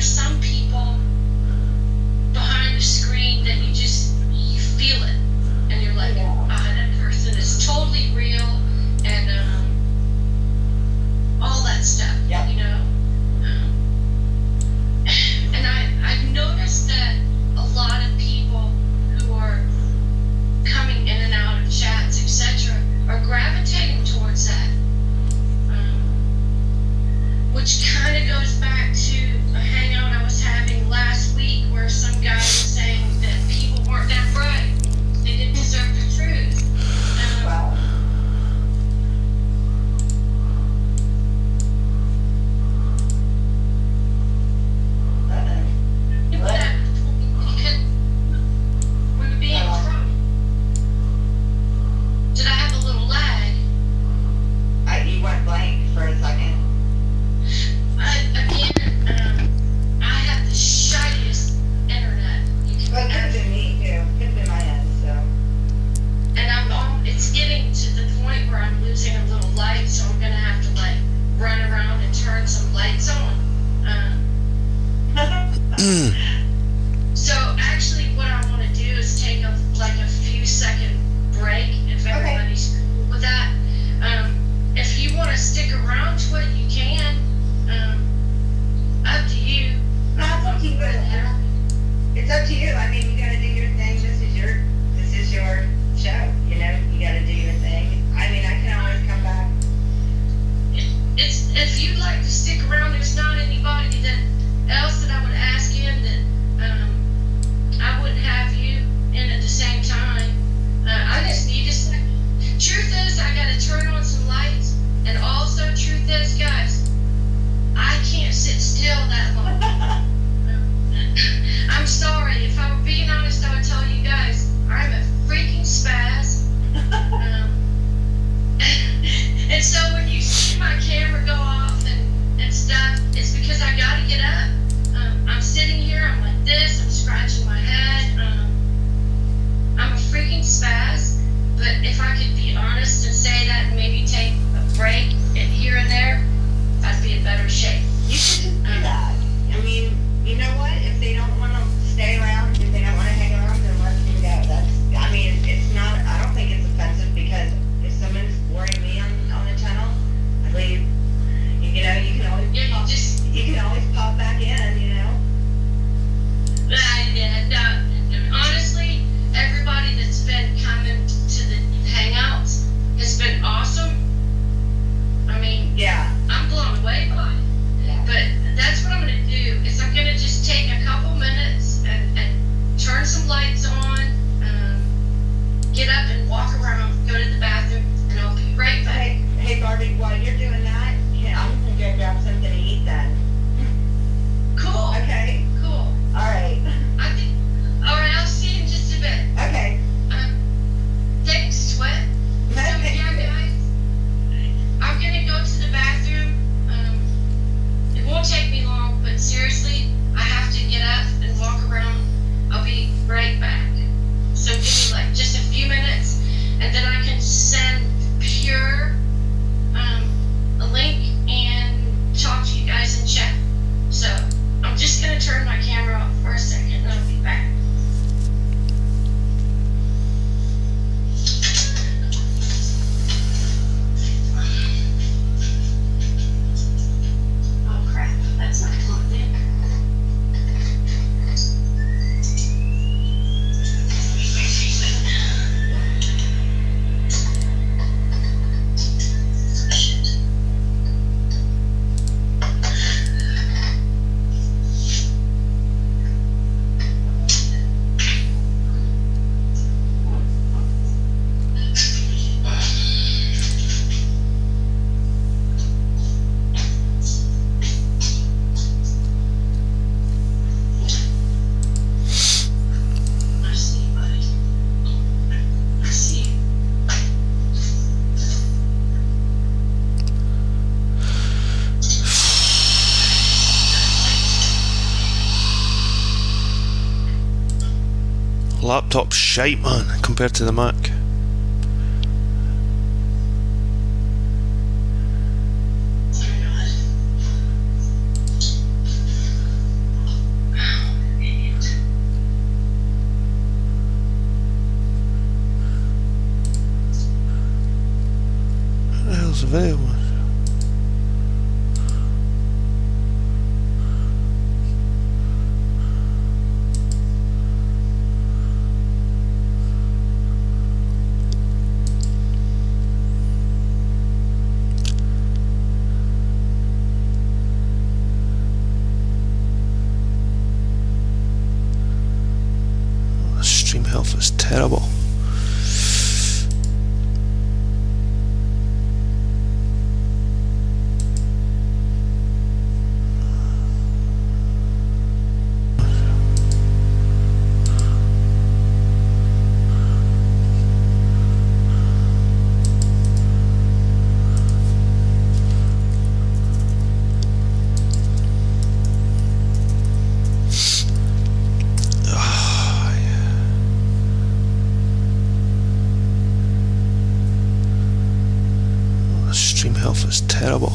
are some people behind the screen that you feel it, and you're like, that person is totally real, and all that stuff, you know. And I've noticed that a lot of people who are coming in and out of chats, etc., are gravitating towards that, which kind of goes back to a hangout I was having last week where some guy was saying that people weren't that bright. They didn't deserve the truth. Wow. We're being did I have a little lag? You went blank for a second. Again, I have the shittiest internet. Well, it could have been me too. Could have been my end, so. And it's getting to the point where I'm losing a little light, so I'm gonna have to like run around and turn some lights on. So actually, what I want to do is take a few second break if everybody's cool with that. If you want to stick around to it, you can. Up to you. No, it's up to you. It's up to you. I mean, you gotta do your thing. This is your show. You know, you gotta do your thing. I mean, I can always come back. If you'd like to stick around, there's not anybody else that I would ask in that I wouldn't have you in at the same time. I just need a second. Truth is, I gotta turn on some lights, and also truth is, guys, I can't sit still that long. I'm sorry. If I were being honest, I would tell you guys, I'm a freaking spaz. And so when you see my camera go off and stuff, it's because I gotta get up. I'm sitting here, I'm like this, I'm scratching my head. I'm a freaking spaz. But if I could be honest and say that and maybe take a break and here and there, I'd be in better shape. You should just do that. I mean, you know what? If they don't want to stay around, if they don't want to hang around, then let them go. I mean, it's not, I don't think it's offensive because if someone's boring me on the channel, I leave. You know, you can always you can always pop back in, you know? Honestly, everybody that's been coming to the hangouts has been awesome. I mean, yeah, I'm blown away by it. Yeah. But that's what I'm going to do is I'm going to just take a couple minutes and turn some lights on, get up and walk around, go to the bathroom, and I'll be right back. Hey Barbie, while you're doing that, I'm going to go grab something to eat then. Cool. Okay. Cool. All right. All right, I'll see you in just a bit. Okay. Thanks, Sweat. So, yeah, guys, I'm going to go to the bathroom. It won't take me long, but seriously, I have to get up and walk around. I'll be right back. So give me like just a few minutes, and then I can send Pure a link and talk to you guys in chat. So I'm just going to turn my camera off for a second, and I'll be back. Oh crap, that's not plugged in. Laptop's shite, man, compared to the Mac. terrible. Stream health is terrible.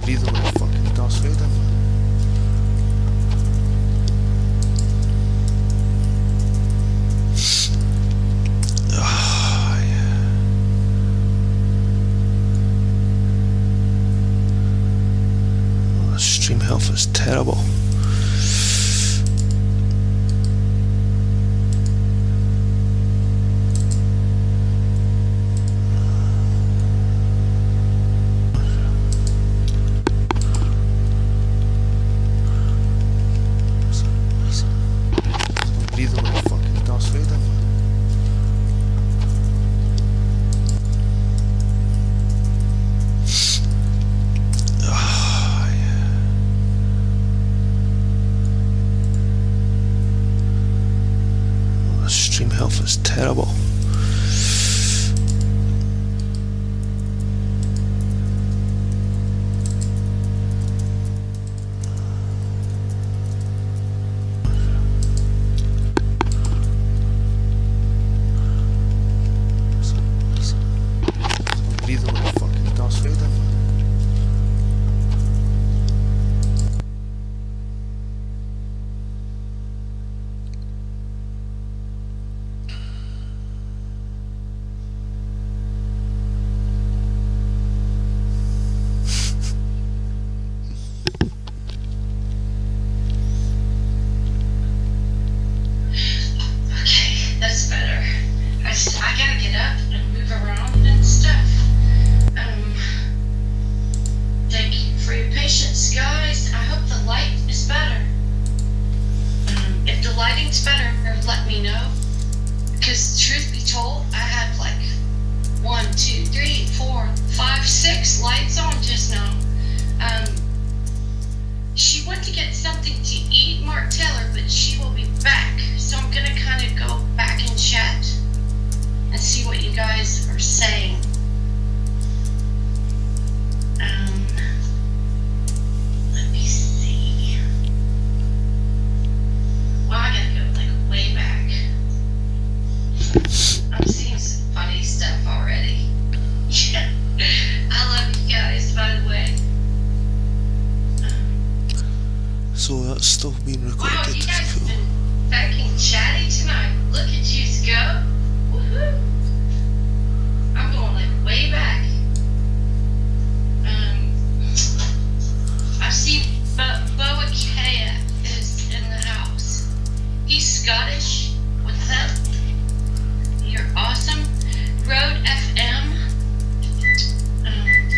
Breathing like fucking Darth Vader. Stream health is terrible. Breathing like fucking Darth Vader. Stream health is terrible. Breathing like fucking Darth Vader. That's better. I gotta get up and move around and stuff. Thank you for your patience, guys. I hope the light is better. If the lighting's better, let me know. Because truth be told, I had like 1, 2, 3, 4, 5, 6 lights on just now. She went to get something to eat, Mark Taylor, but she will be back. So I'm gonna kind of go back and chat and see what you guys are saying. Let me see. Well, I gotta go like way back. I'm seeing some funny stuff already. Yeah. I love you guys, by the way. So that's still being recorded. Wow, you guys Cool. have been fucking chatty tonight. Look at you go. Woohoo. I'm going like way back. I see Boa Kea is in the house. He's Scottish. What's up? You're awesome. Road FM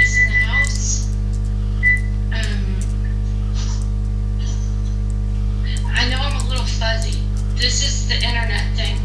is in the house. I know I'm a little fuzzy. This is the internet thing.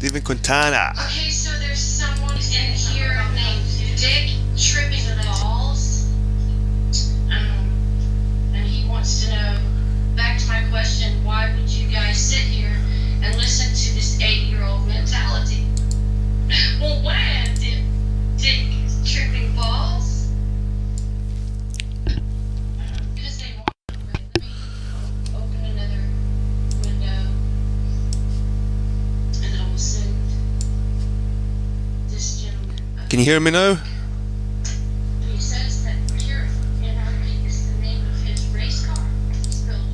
David Quintana. Okay, so there's someone in here named Dick Tripping Balls. And he wants to know, back to my question, why would you guys sit here and listen to this 8-year-old mentality? Well, why Dick Tripping Balls? Because they want to. Let me open another window. And I will send this gentleman. Can you hear me now? He says that Pure Anarchy is the name of his race car he's building.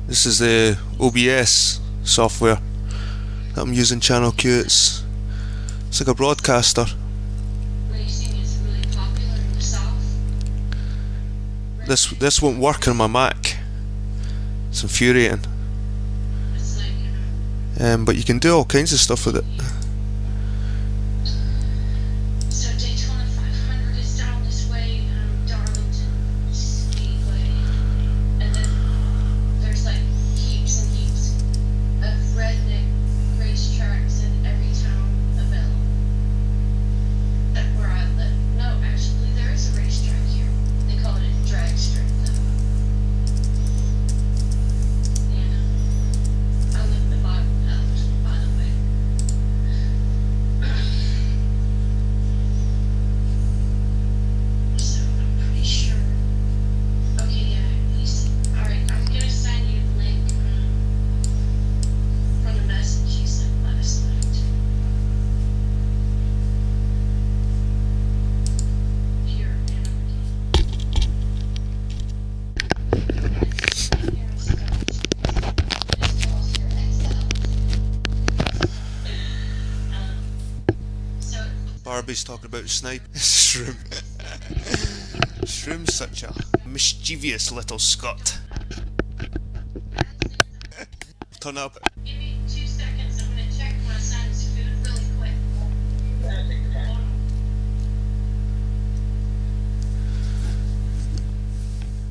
This is the OBS software that I'm using, Channel Q. It's like a broadcaster. Racing is really popular in the South. This won't work on my Mac. It's infuriating. It's like, But you can do all kinds of stuff with it. so Daytona 500 is down this way, Darlington Speedway, and then there's like heaps and heaps of redneck racetracks in every town available. That's where I live. No, actually, there is a racetrack here. They call it a drag strip, though. Yeah. I live in the bottom left, by the way. So I'm pretty sure. Okay, yeah, he's alright. I'm gonna send you the link from the message he sent last night. Pure anarchy. So Barbie's talking about snipe. Shroom. Shroom's such a mischievous little Scot. Turn up. give me 2 seconds. I'm gonna check my son's food really quick. Hold on.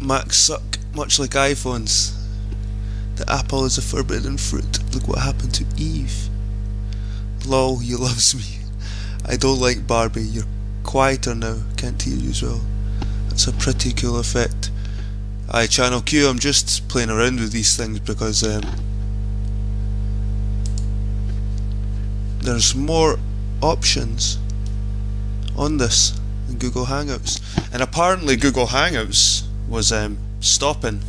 Macs suck, much like iPhones. The apple is a forbidden fruit. Look what happened to Eve. Lol, he loves me. I don't like Barbie. You're quieter now. Can't hear you as well. That's a pretty cool effect. Aye, Channel Q, I'm just playing around with these things because there's more options on this than Google Hangouts. And apparently Google Hangouts was stopping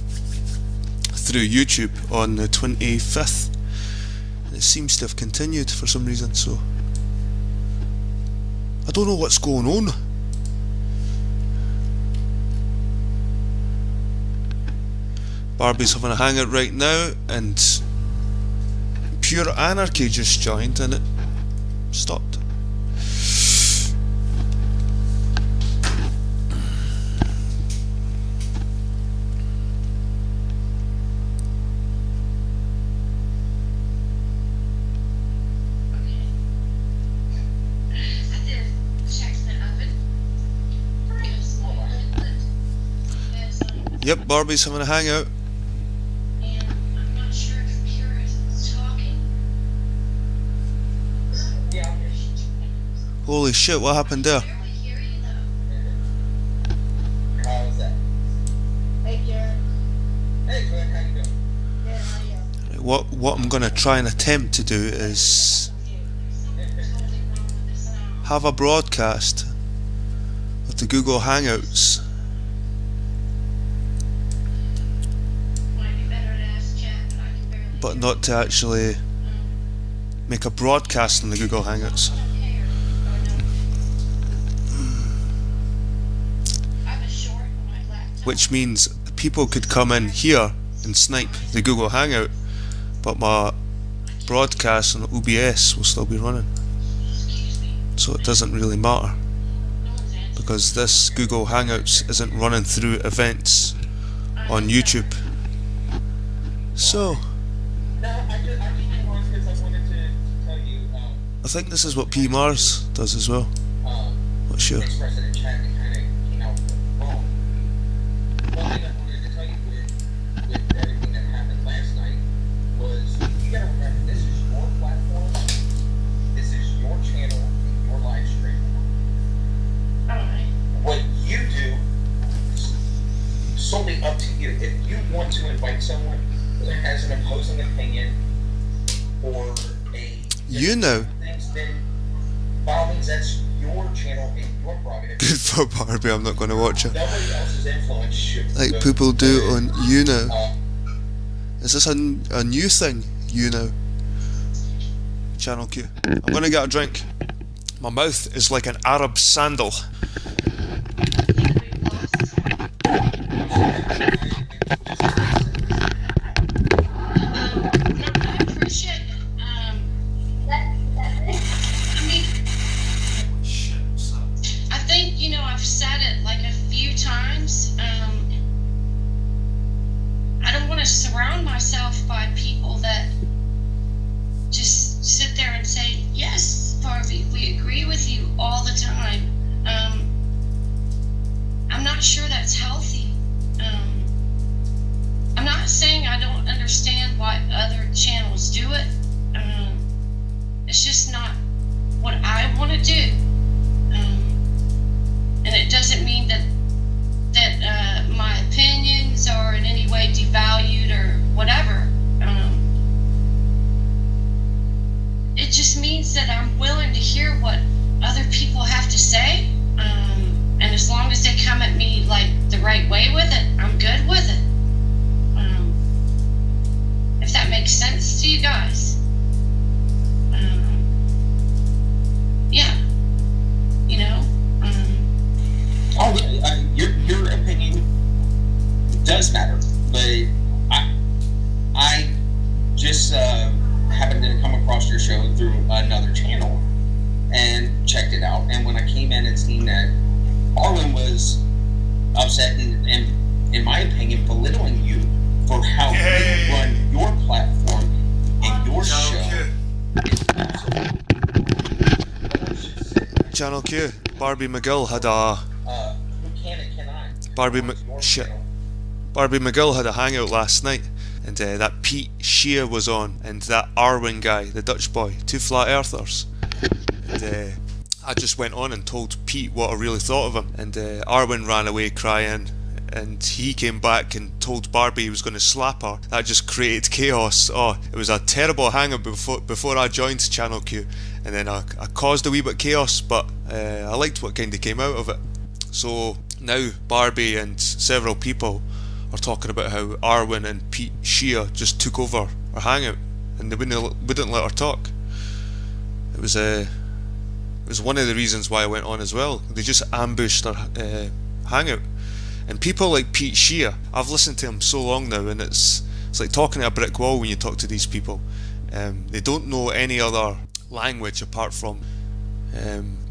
through YouTube on the 25th. And it seems to have continued for some reason, so I don't know what's going on. Barbie's having a hangout right now, and Pure Anarchy just joined and it stopped. Yep, Barbie's having a hangout. And I'm not sure if Pure is talking. Yeah. Holy shit, what happened there? I barely hear you though. How was that? Hey, Jared. Hey, good. How you doing? Good. How are you? What I'm gonna try and attempt to do is have a broadcast of the Google Hangouts, but not to actually make a broadcast on the Google Hangouts. Which means people could come in here and snipe the Google Hangout, but my broadcast on OBS will still be running. So it doesn't really matter, because this Google Hangouts isn't running through events on YouTube. So I think this is what P. Mars does as well. Not sure. find someone who has an opposing opinion or a You know. things, then by all means, that's your channel and your prerogative. Good for Barbie, I'm not going to watch it. Nobody else's influence should Like go people do it on You Know. uh, Is this a new thing? You Know. Channel Q. I'm going to get a drink. My mouth is like an Arab sandal. I appreciate it. I mean, I think, I've said it like a few times. I don't want to surround myself by people that just sit there and say, yes, Harvey, we agree with you all the time. I'm not sure that's healthy. I'm not saying I don't understand why other channels do it. It's just not what I want to do. And it doesn't mean that my opinions are in any way devalued or whatever. It just means that I'm willing to hear what other people have to say. And as long as they come at me like the right way with it, I'm good with it. If that makes sense to you guys. Yeah. Your opinion does matter, but I just happened to come across your show through another channel and checked it out. And when I came in and seen that Arlen was upset and in my opinion, belittling you for how you run your platform and your show. Channel Q. Barbie McGill had a Barbie McGill had a hangout last night, and that Pete Shea was on, and that Arwen guy, the Dutch boy, two flat earthers. And I just went on and told Pete what I really thought of him, and Arwen ran away crying, and he came back and told Barbie he was going to slap her. That just created chaos. Oh, it was a terrible hangout before I joined Channel Q, and then I caused a wee bit of chaos, but I liked what kind of came out of it. So now Barbie and several people are talking about how Arwen and Pete Shea just took over our hangout, and they wouldn't let her talk. It was one of the reasons why I went on as well. They just ambushed our hangout. And people like Pete Shea, I've listened to him so long now, and it's like talking to a brick wall when you talk to these people. They don't know any other language apart from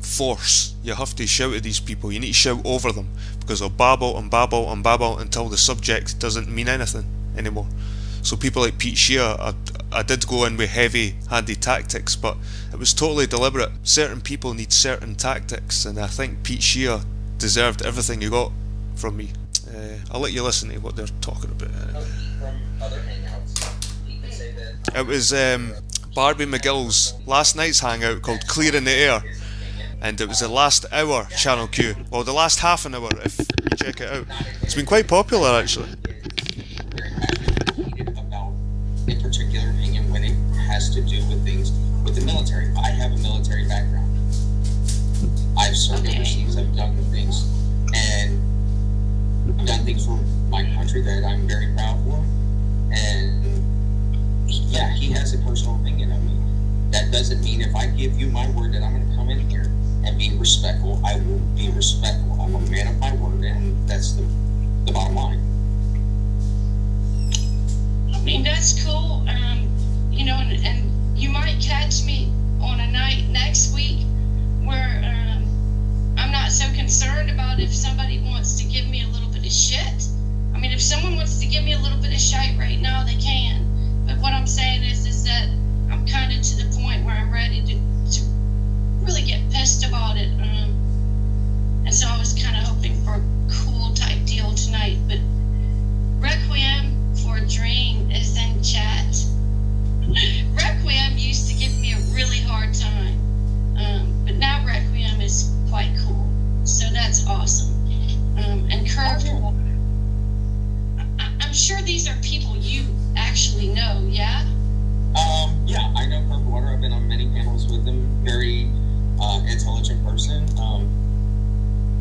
force. You have to shout at these people. You need to shout over them, because they'll babble and babble and babble until the subject doesn't mean anything anymore. So people like Pete Shea, I did go in with heavy-handed tactics, but it was totally deliberate. Certain people need certain tactics, and I think Pete Shea deserved everything he got from me. I'll let you listen to what they're talking about. From other hangouts, you can say that It was Barbie McGill's last night's hangout called Clear in the Air, and it was the last hour Channel Q. Well, the last half an hour if you check it out. It's been quite popular actually. about a particular opinion when it has to do with things with the military. I have a military background. I've served overseas, I've done things, and I've done things for my country that I'm very proud for. And yeah, he has a personal opinion of me. That doesn't mean if I give you my word that I'm going to come in here and be respectful, I will be respectful. I'm a man of my word, and that's the bottom line. I mean, that's cool. And you might catch me on a night next week where I'm not so concerned about if somebody wants to give me a little bit of shit. I mean, if someone wants to give me a little bit of shite right now, they can. But what I'm saying is that I'm kind of to the point where I'm ready to really get pissed about it. And so I was kind of hoping for a cool type deal tonight. But Requiem for a Dream is in chat. Requiem used to give me a really hard time. But now Requiem is quite cool. So that's awesome. And Curve, I'm sure these are people actually know, yeah? Yeah, I know Kurt Water. I've been on many panels with him. Very intelligent person.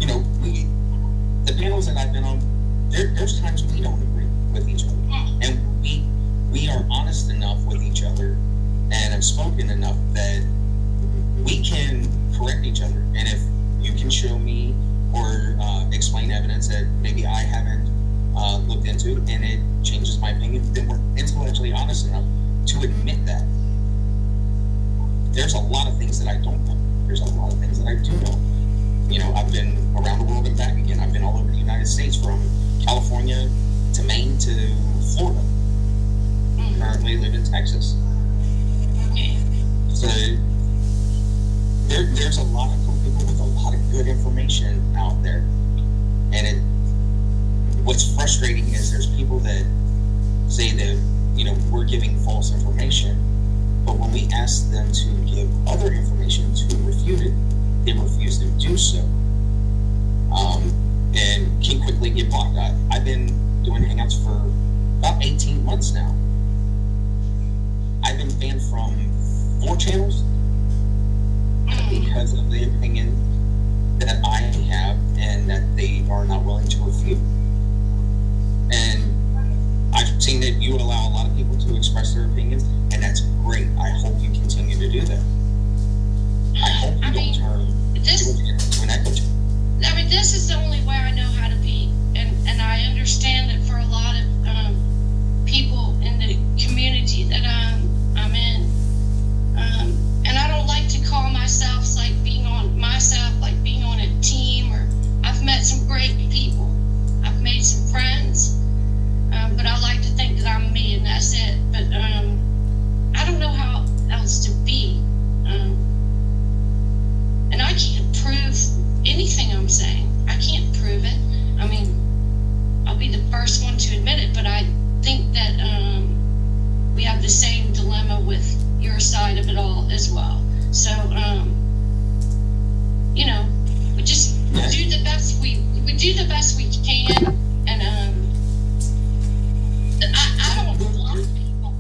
You know, the panels that I've been on, there's times we don't agree with each other, and we are honest enough with each other, and have spoken enough that we can correct each other. And if you can show me or explain evidence that maybe I haven't looked into, and it changes my opinion, then we're intellectually honest enough to admit that. There's a lot of things that I don't know. There's a lot of things that I do know. You know, I've been around the world and back again. I've been all over the United States, from California to Maine to Florida. Currently live in Texas. So there's a lot of cool people with a lot of good information out there. And what's frustrating is there's people that say that, you know, we're giving false information, but when we ask them to give other information to refute it, they refuse to do so, and can quickly get blocked. I've been doing Hangouts for about 18 months now. I've been banned from 4 channels because of the opinion that I have and that they are not willing to refute. And I've seen that you allow a lot of people to express their opinions, and that's great. I hope you continue to do that. I hope you don't turn to an echo chamber. I mean, this is the only way I know how to be, and I understand that for a lot of people in the community that I'm in, and I don't like to call myself like being on a team, or I've met some great people, I've made some friends, but I like to think that I'm me and that's it. But I don't know how else to be, and I can't prove anything I'm saying. I can't prove it. I mean, I'll be the first one to admit it, but I think that we have the same dilemma with your side of it all as well. So, you know, we just do the best we do the best we can, and I don't block people.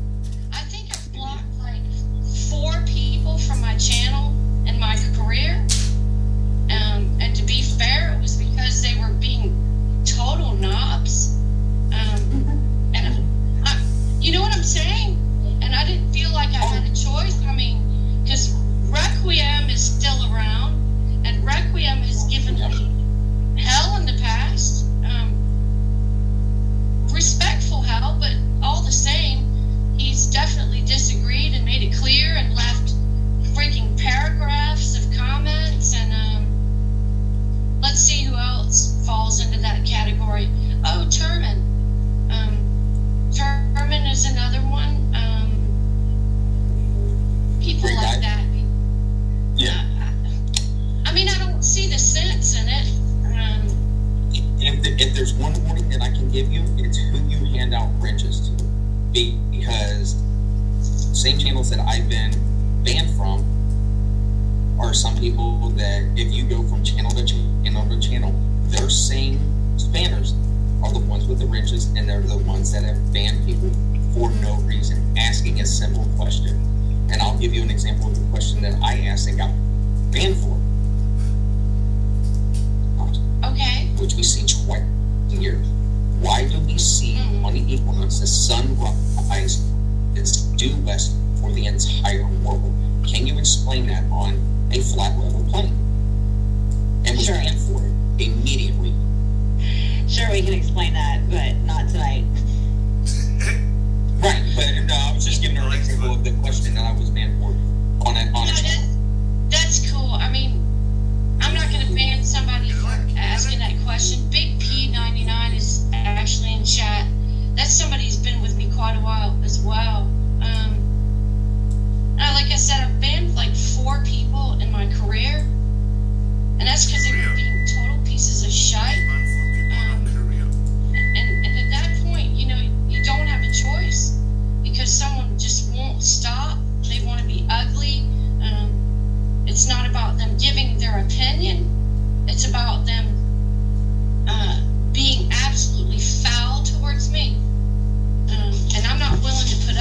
I think I've blocked like 4 people from my channel in my career. And to be fair, it was because they were being total knobs. And you know what I'm saying? And I didn't feel like I had a choice. I mean, because Requiem is still around, and Requiem has given me hell in the past. Respectful hell, but all the same, he's definitely disagreed and made it clear and left freaking paragraphs of comments. And let's see who else falls into that category. Oh, Terman. Terman is another one. People like that. Yeah. I mean, I don't see the sense in it. If there's one warning that I can give you, it's who you hand out wrenches to. Because same channels that I've been banned from are some people that if you go from channel to channel, their same spanners are the ones with the wrenches, and they're the ones that have banned people for no reason, asking a simple question. And I'll give you an example of the question that I asked and got banned for. Okay. Which we see twice a year. Why do we see on the equinox the sun rise is due west for the entire world? Can you explain that on a flat level plane? And was banned for it immediately. Sure, we can explain that, but not tonight. Right, but no, I was just giving her an example of the question that I was banned for on a channel. That's cool. I mean, I'm not going to ban somebody for asking that question. Big P99 is actually in chat. That's somebody who's been with me quite a while as well. Like I said, I've banned like 4 people in my career, and that's because they were being total pieces of shite. And at that point, you know, you don't have a choice, because someone just won't stop. They want to be ugly. It's not about them giving their opinion. It's about them being absolutely foul towards me. And I'm not willing to put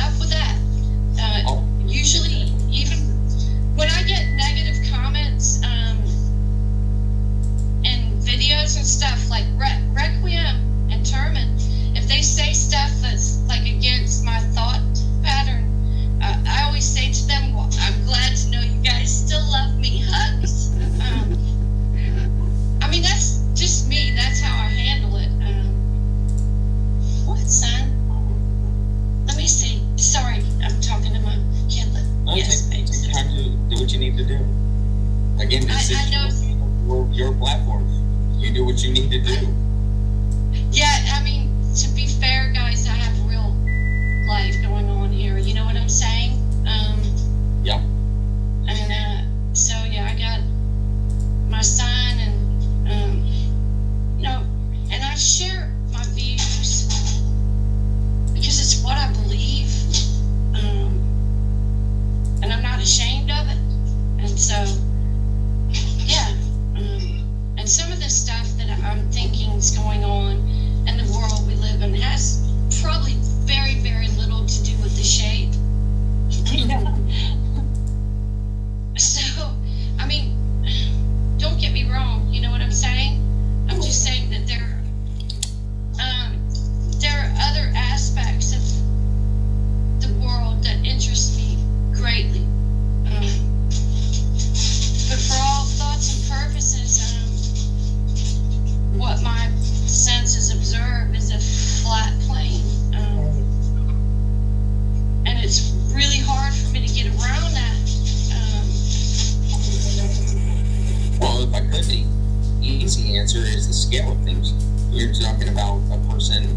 answer is the scale of things. You're talking about a person,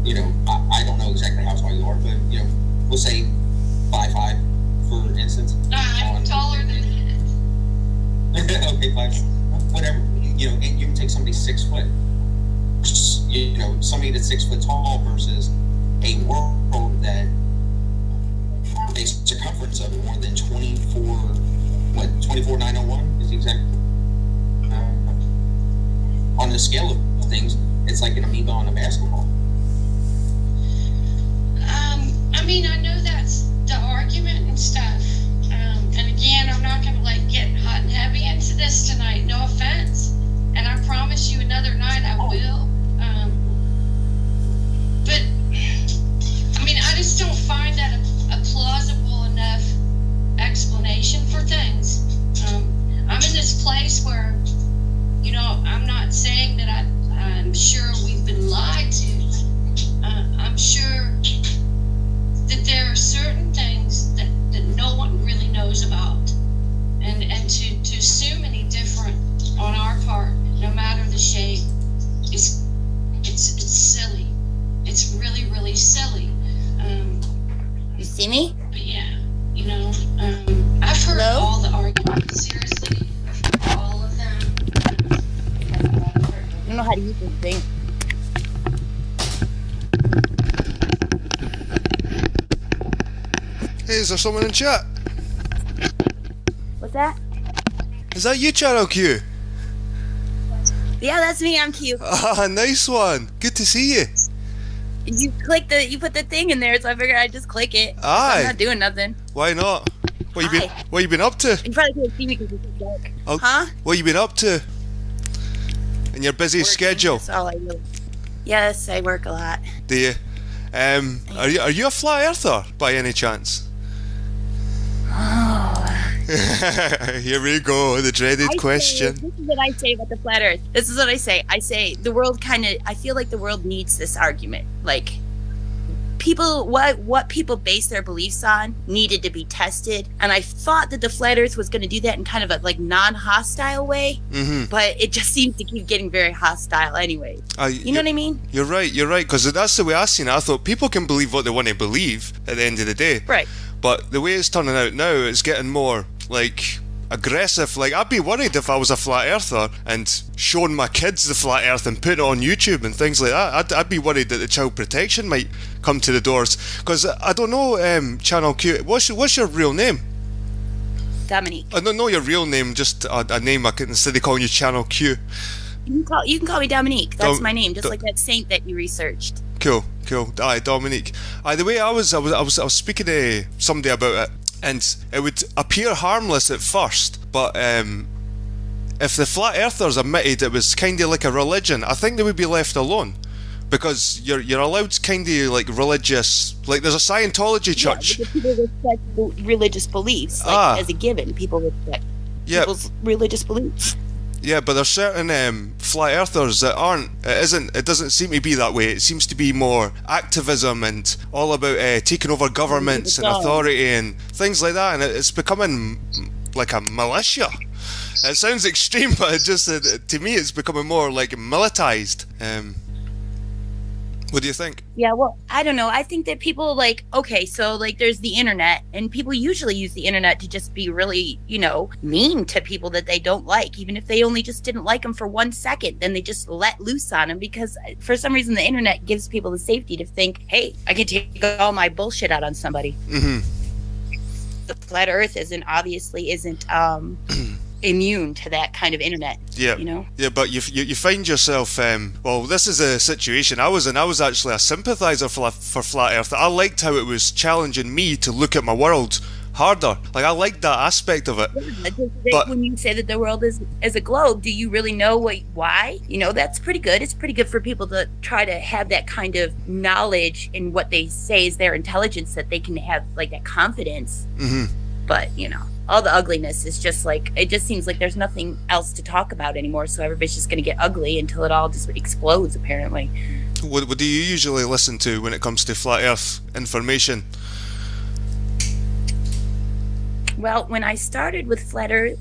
you know, I don't know exactly how tall you are, but, you know, we'll say 5'5", for instance. I'm taller than that. Okay, 5, whatever. You know, and you can take somebody 6 foot. You know, somebody that's 6 foot tall versus a world that a circumference of more than 24,901 is the exact. On the scale of things, it's like an amoeba on a basketball. I mean, I know that's the argument and stuff. And again, I'm not going to like get hot and heavy into this tonight. No offense. And I promise you another night I will. But I mean, I just don't find that a plausible enough explanation for things. I'm in this place where, you know, I'm not saying that I'm sure we've been lied to. I'm sure that there are certain things that no one really knows about. And to assume any different on our part, no matter the shape, it's silly. It's really, really silly. You see me? But yeah, you know, I've heard Hello? all the arguments. Seriously, I've heard all of them. I don't know how to use this thing. Hey, is there someone in chat? What's that? Is that you, Channel Q? Yeah, that's me. I'm cute. Ah, nice one. Good to see you. You put the thing in there, so I figured I'd just click it. Aye. I'm not doing nothing. Why not? What Hi. you been up to? You probably can't see me because it's so dark. Oh, Huh? What you been up to? In your busy Working, schedule? That's all I do. Yes, I work a lot. Do you? Are you a flat earther by any chance? Oh. Here we go, the dreaded question. This is what I say about the flat Earth. This is what I say. I say the world I feel like the world needs this argument. Like, people, what people base their beliefs on needed to be tested. And I thought that the flat Earth was going to do that in kind of a like non-hostile way. Mm-hmm. But it just seems to keep getting very hostile anyway. You know what I mean? You're right, because that's the way I seen it. I thought people can believe what they want to believe at the end of the day. Right. But the way it's turning out now, it's getting more, like, aggressive. Like, I'd be worried if I was a flat earther and showing my kids the flat earth and putting it on YouTube and things like that. I'd be worried that the child protection might come to the doors. Because, I don't know, Channel Q, what's your real name? Dominique. I don't know your real name, just a name instead of calling you Channel Q. You can call me Dominique. That's my name, just like that saint that you researched. Cool. Aye, Dominique. Aye, the way I was speaking to somebody about it, and it would appear harmless at first, but if the flat earthers admitted it was kind of like a religion, I think they would be left alone, because you're allowed kind of like religious, like there's a Scientology church. Yeah, people respect religious beliefs, like as a given. People respect people's religious beliefs. Yeah, but there's certain flat earthers that aren't. It doesn't seem to be that way. It seems to be more activism and all about taking over governments and authority and things like that. And it's becoming like a militia. It sounds extreme, but it just to me it's becoming more like militarized. What do you think? Yeah, well, I don't know. I think that people so there's the internet, and people usually use the internet to just be really, mean to people that they don't like, even if they only just didn't like them for 1 second. Then they just let loose on them because for some reason the internet gives people the safety to think, hey, I can take all my bullshit out on somebody. Mm-hmm. The flat Earth isn't immune to that kind of internet. Yeah, Yeah, but you find yourself. Well, this is a situation I was in. I was actually a sympathiser for flat Earth. I liked how it was challenging me to look at my world harder. Like I liked that aspect of it. Yeah, but when you say that the world is a globe, do you really know why? That's pretty good. It's pretty good for people to try to have that kind of knowledge in what they say is their intelligence, that they can have like that confidence. Mm-hmm. But all the ugliness is just it just seems like there's nothing else to talk about anymore, so everybody's just going to get ugly until it all just explodes, apparently. What do you usually listen to when it comes to flat earth information? Well, when I started with flat Earth,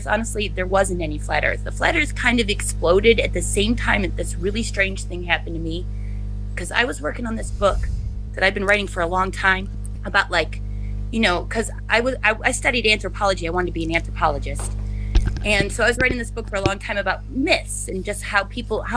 honestly, there wasn't any flat Earth. The flat Earth kind of exploded at the same time that this really strange thing happened to me, because I was working on this book that I've been writing for a long time about, like, you know, because I studied anthropology. I wanted to be an anthropologist. And so I was writing this book for a long time about myths and just how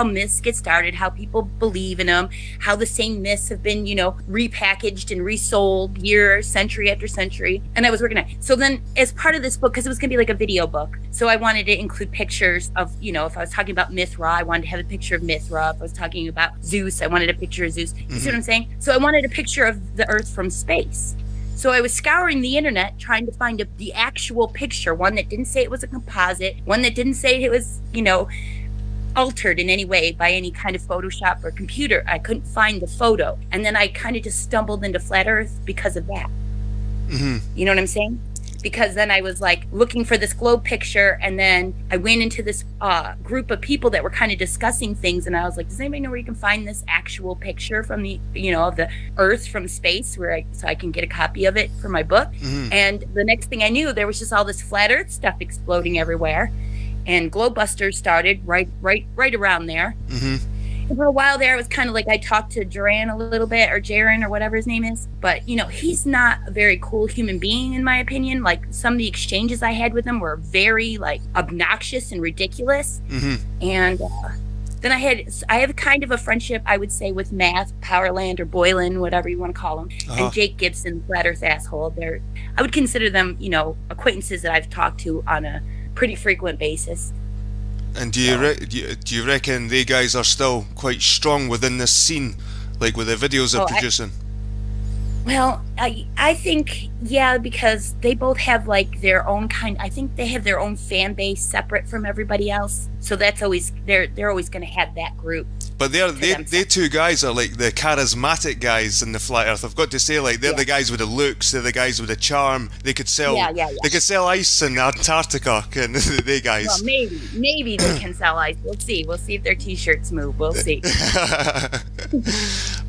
myths get started, how people believe in them, how the same myths have been, you know, repackaged and resold century after century. And I was working on it. So then as part of this book, because it was going to be like a video book, so I wanted to include pictures of, you know, if I was talking about Mithra, I wanted to have a picture of Mithra. If I was talking about Zeus, I wanted a picture of Zeus. You see what I'm saying? So I wanted a picture of the Earth from space. So I was scouring the internet trying to find the actual picture, one that didn't say it was a composite, one that didn't say it was, you know, altered in any way by any kind of Photoshop or computer. I couldn't find the photo. And then I kind of just stumbled into flat Earth because of that. Mm-hmm. You know what I'm saying? Because then I was like looking for this globe picture, and then I went into this group of people that were kind of discussing things, and I was like, does anybody know where you can find this actual picture from the, you know, of the Earth from space, so I can get a copy of it for my book? Mm-hmm. And the next thing I knew, there was just all this flat Earth stuff exploding everywhere, and Globebusters started right around there. Mm-hmm. And for a while there, it was kind of like I talked to Jaron a little bit, or Jaron, or whatever his name is. But, you know, he's not a very cool human being, in my opinion. Like, some of the exchanges I had with him were very, like, obnoxious and ridiculous. Mm-hmm. And then I have kind of a friendship, I would say, with Math, Powerland, or Boylan, whatever you want to call him, and Jake Gibson, Flat Earth Asshole. I would consider them, you know, acquaintances that I've talked to on a pretty frequent basis. And do you reckon they guys are still quite strong within this scene, like with the videos they're producing? I think, yeah, because they both have like their own I think they have their own fan base separate from everybody else. So that's always, they're always going to have that group. But they two guys are like the charismatic guys in the flat Earth. I've got to say, like, they're the guys with the looks, they're the guys with the charm. They could sell they could sell ice in Antarctica, and they guys. Well, maybe they can sell ice. We'll see if their t-shirts move. We'll see.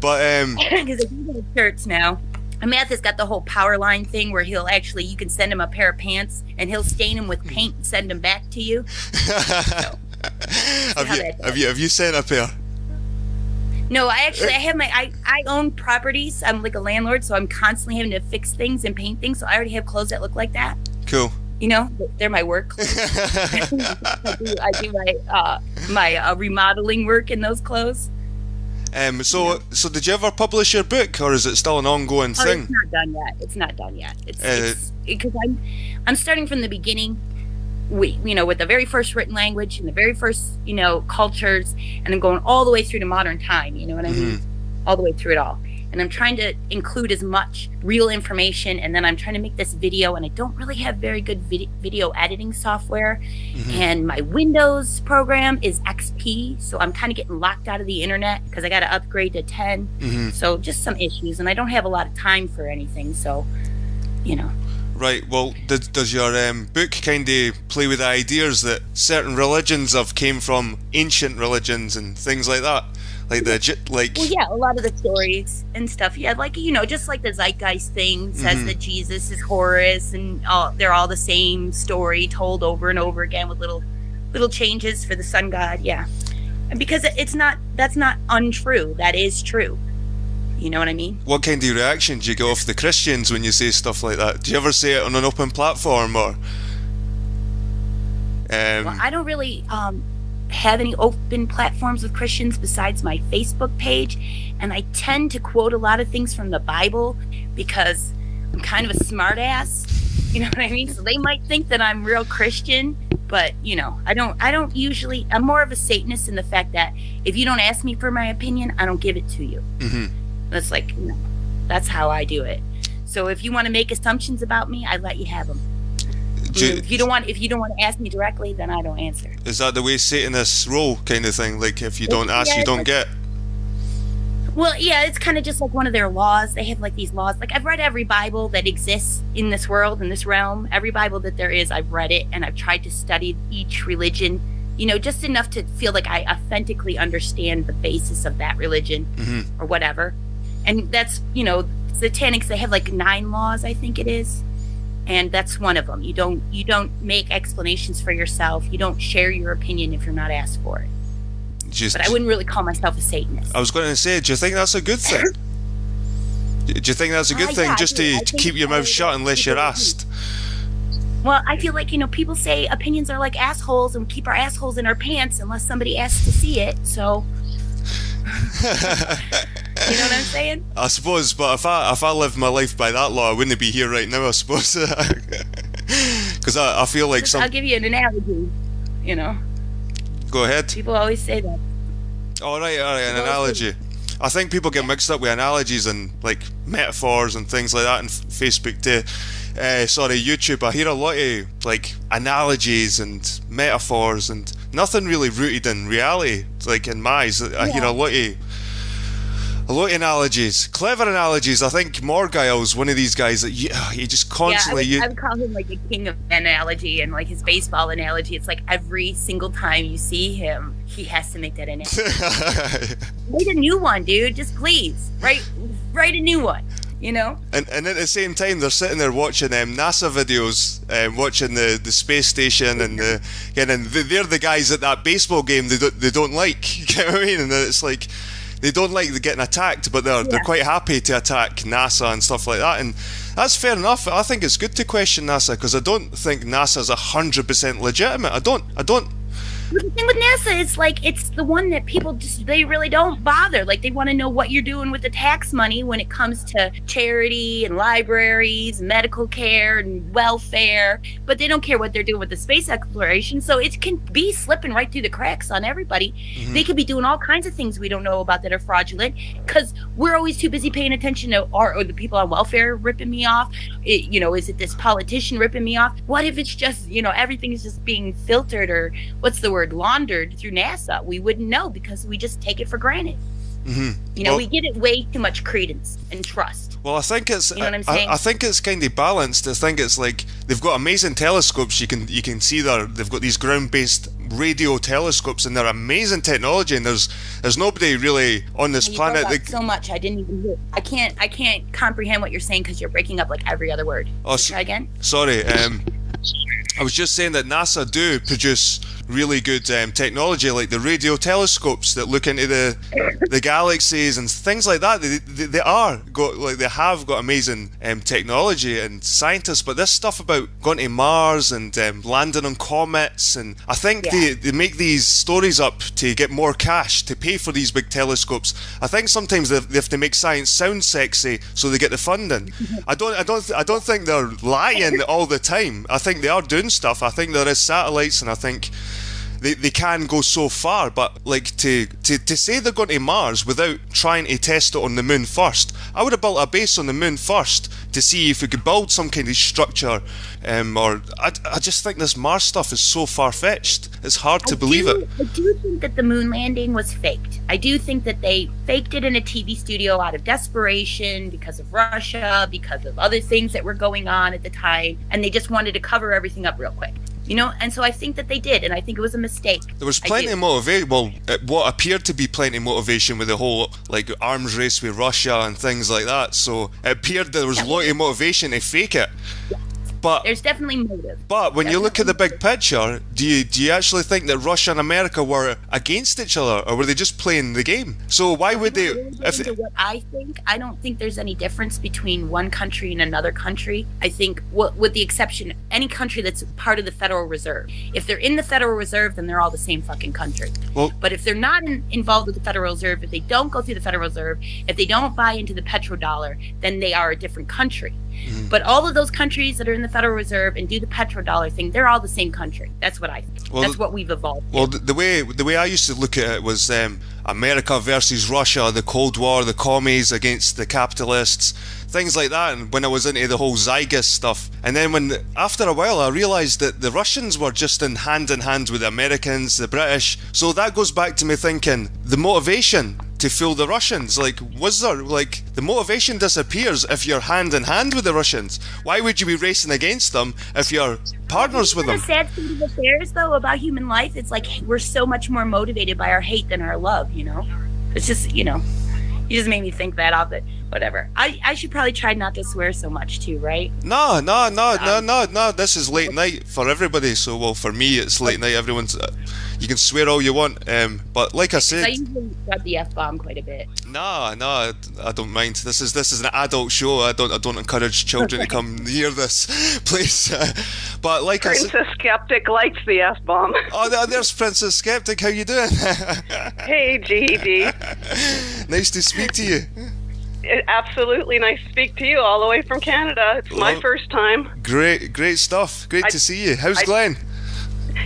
But because they do have shirts now. And Matt has got the whole power line thing where you can send him a pair of pants and he'll stain them with paint and send them back to you. So, have you sent a pair? No, I own properties. I'm like a landlord, so I'm constantly having to fix things and paint things. So I already have clothes that look like that. Cool. You know, they're my work clothes. I do my remodeling work in those clothes. So did you ever publish your book, or is it still an ongoing thing? It's not done yet. It's because I'm starting from the beginning. With the very first written language and the very first, cultures, and I'm going all the way through to modern time, you know what I mean? All the way through it all. And I'm trying to include as much real information, and then I'm trying to make this video, and I don't really have very good video editing software. And my Windows program is XP, so I'm kind of getting locked out of the internet because I got to upgrade to 10. So just some issues, and I don't have a lot of time for anything, so, Right, well, does your book kind of play with the ideas that certain religions have came from ancient religions and things like that? Well, yeah, a lot of the stories and stuff. Yeah, just like the zeitgeist thing says that Jesus is Horus, and they're all the same story told over and over again with little changes for the sun god. Yeah, and because that's not untrue. That is true. You know what I mean? What kind of reaction do you get off the Christians when you say stuff like that? Do you ever say it on an open platform, or? Well, I don't really have any open platforms with Christians besides my Facebook page, and I tend to quote a lot of things from the Bible because I'm kind of a smart ass. You know what I mean? So they might think that I'm real Christian, but I don't usually. I'm more of a Satanist in the fact that if you don't ask me for my opinion, I don't give it to you. That's that's how I do it. So if you want to make assumptions about me, I let you have them. If you don't want to ask me directly, then I don't answer. Is that the way Satanists roll, kind of thing? Like, if you don't ask, you don't get? Well, yeah, it's kind of just like one of their laws. They have like these laws. Like, I've read every Bible that exists in this world, in this realm. Every Bible that there is, I've read it, and I've tried to study each religion, just enough to feel like I authentically understand the basis of that religion or whatever. And that's, Satanics, they have like 9 laws, I think it is. And that's one of them. You don't make explanations for yourself. You don't share your opinion if you're not asked for it. But I wouldn't really call myself a Satanist. I was going to say, do you think that's a good thing? Do you think that's a good thing, yeah, just to keep your mouth shut unless you're asked? Well, I feel like, people say opinions are like assholes, and we keep our assholes in our pants unless somebody asks to see it. So, you know what I'm saying? I suppose, but if I lived my life by that law, I wouldn't be here right now, I suppose. Because I feel like I'll give you an analogy, Go ahead. People always say that. All right, an analogy. I think people get mixed up with analogies and like metaphors and things like that on Facebook too. YouTube. I hear a lot of like analogies and metaphors and nothing really rooted in reality. Like in my eyes, I hear a lot of analogies, clever analogies. I think Morgile's one of these guys that he just constantly. I would call him like the king of analogy, and like his baseball analogy. It's like every single time you see him, he has to make that analogy. Write a new one, dude. Just please write a new one. And at the same time, they're sitting there watching NASA videos, watching the space station, and they're the guys at that baseball game they don't like. You get what I mean? And it's like. They don't like getting attacked, but they're quite happy to attack NASA and stuff like that, and that's fair enough. I think it's good to question NASA because I don't think NASA's 100% legitimate. I don't. The thing with NASA is like it's the one that people they really don't bother. Like they want to know what you're doing with the tax money when it comes to charity and libraries, medical care and welfare, but they don't care what they're doing with the space exploration. So it can be slipping right through the cracks on everybody. Mm-hmm. They could be doing all kinds of things we don't know about that are fraudulent because we're always too busy paying attention to or the people on welfare ripping me off. Is it this politician ripping me off? What if it's just everything is just being filtered or what's the word? Laundered through NASA? We wouldn't know because we just take it for granted. Mm-hmm. We give it way too much credence and trust. Well, I think it's. You know what I'm saying? I think it's kind of balanced. I think it's like they've got amazing telescopes. You can see they've got these ground-based radio telescopes, and they're amazing technology. And there's nobody really on this planet. So much I didn't even hear. I can't comprehend what you're saying because you're breaking up like every other word. Try again. Sorry. I was just saying that NASA do produce really good technology, like the radio telescopes that look into the galaxies and things like that. They have got amazing technology and scientists, but this stuff about going to Mars and landing on comets, and I think they make these stories up to get more cash to pay for these big telescopes. I think sometimes they have to make science sound sexy so they get the funding. I don't think they're lying all the time. I think they are doing stuff. I think there is satellites, and I think they can go so far, but like to say they're going to Mars without trying to test it on the moon first. I would have built a base on the moon first to see if we could build some kind of structure, or I just think this Mars stuff is so far-fetched. It's hard to believe it. I do think that the moon landing was faked. I do think that they faked it in a TV studio out of desperation because of Russia, because of other things that were going on at the time, and they just wanted to cover everything up real quick. And so I think that they did, and I think it was a mistake. There was plenty of motivation. Well, what appeared to be plenty of motivation with the whole like arms race with Russia and things like that. So it appeared there was a lot of motivation to fake it. Yeah. But there's definitely motive. But when you look at the big picture, do you actually think that Russia and America were against each other, or were they just playing the game? So why would they? What I don't think there's any difference between one country and another country. I think, with the exception, any country that's part of the Federal Reserve. If they're in the Federal Reserve, then they're all the same fucking country. Well, but if they're not involved with the Federal Reserve, if they don't go through the Federal Reserve, if they don't buy into the petrodollar, then they are a different country. Mm-hmm. But all of those countries that are in the Federal Reserve and do the petrodollar thing, they're all the same country. That's what I think. That's what we've evolved. Well, the way I used to look at it was America versus Russia, the Cold War, the commies against the capitalists, things like that. And when I was into the whole Zygus stuff, and then after a while I realised that the Russians were just in hand with the Americans, the British. So that goes back to me thinking the motivation to fool the Russians. Like, was there, like, the motivation disappears if you're hand in hand with the Russians. Why would you be racing against them if you're partners with them? The sad state of affairs, though, about human life, it's like we're so much more motivated by our hate than our love, It's just, you just made me think that of it. Whatever. I should probably try not to swear so much too, right? No. This is late night for everybody. So, well, for me, it's late night. Everyone's. You can swear all you want. But like I said, I usually got the F-bomb quite a bit. No, I don't mind. This is an adult show. I don't encourage children to come near this place. But like Princess Skeptic likes the F-bomb. Oh, there's Princess Skeptic. How you doing? Hey, GD. Nice to speak to you. Absolutely nice to speak to you all the way from Canada. It's my first time. Great stuff. Great to see you. How's Glenn?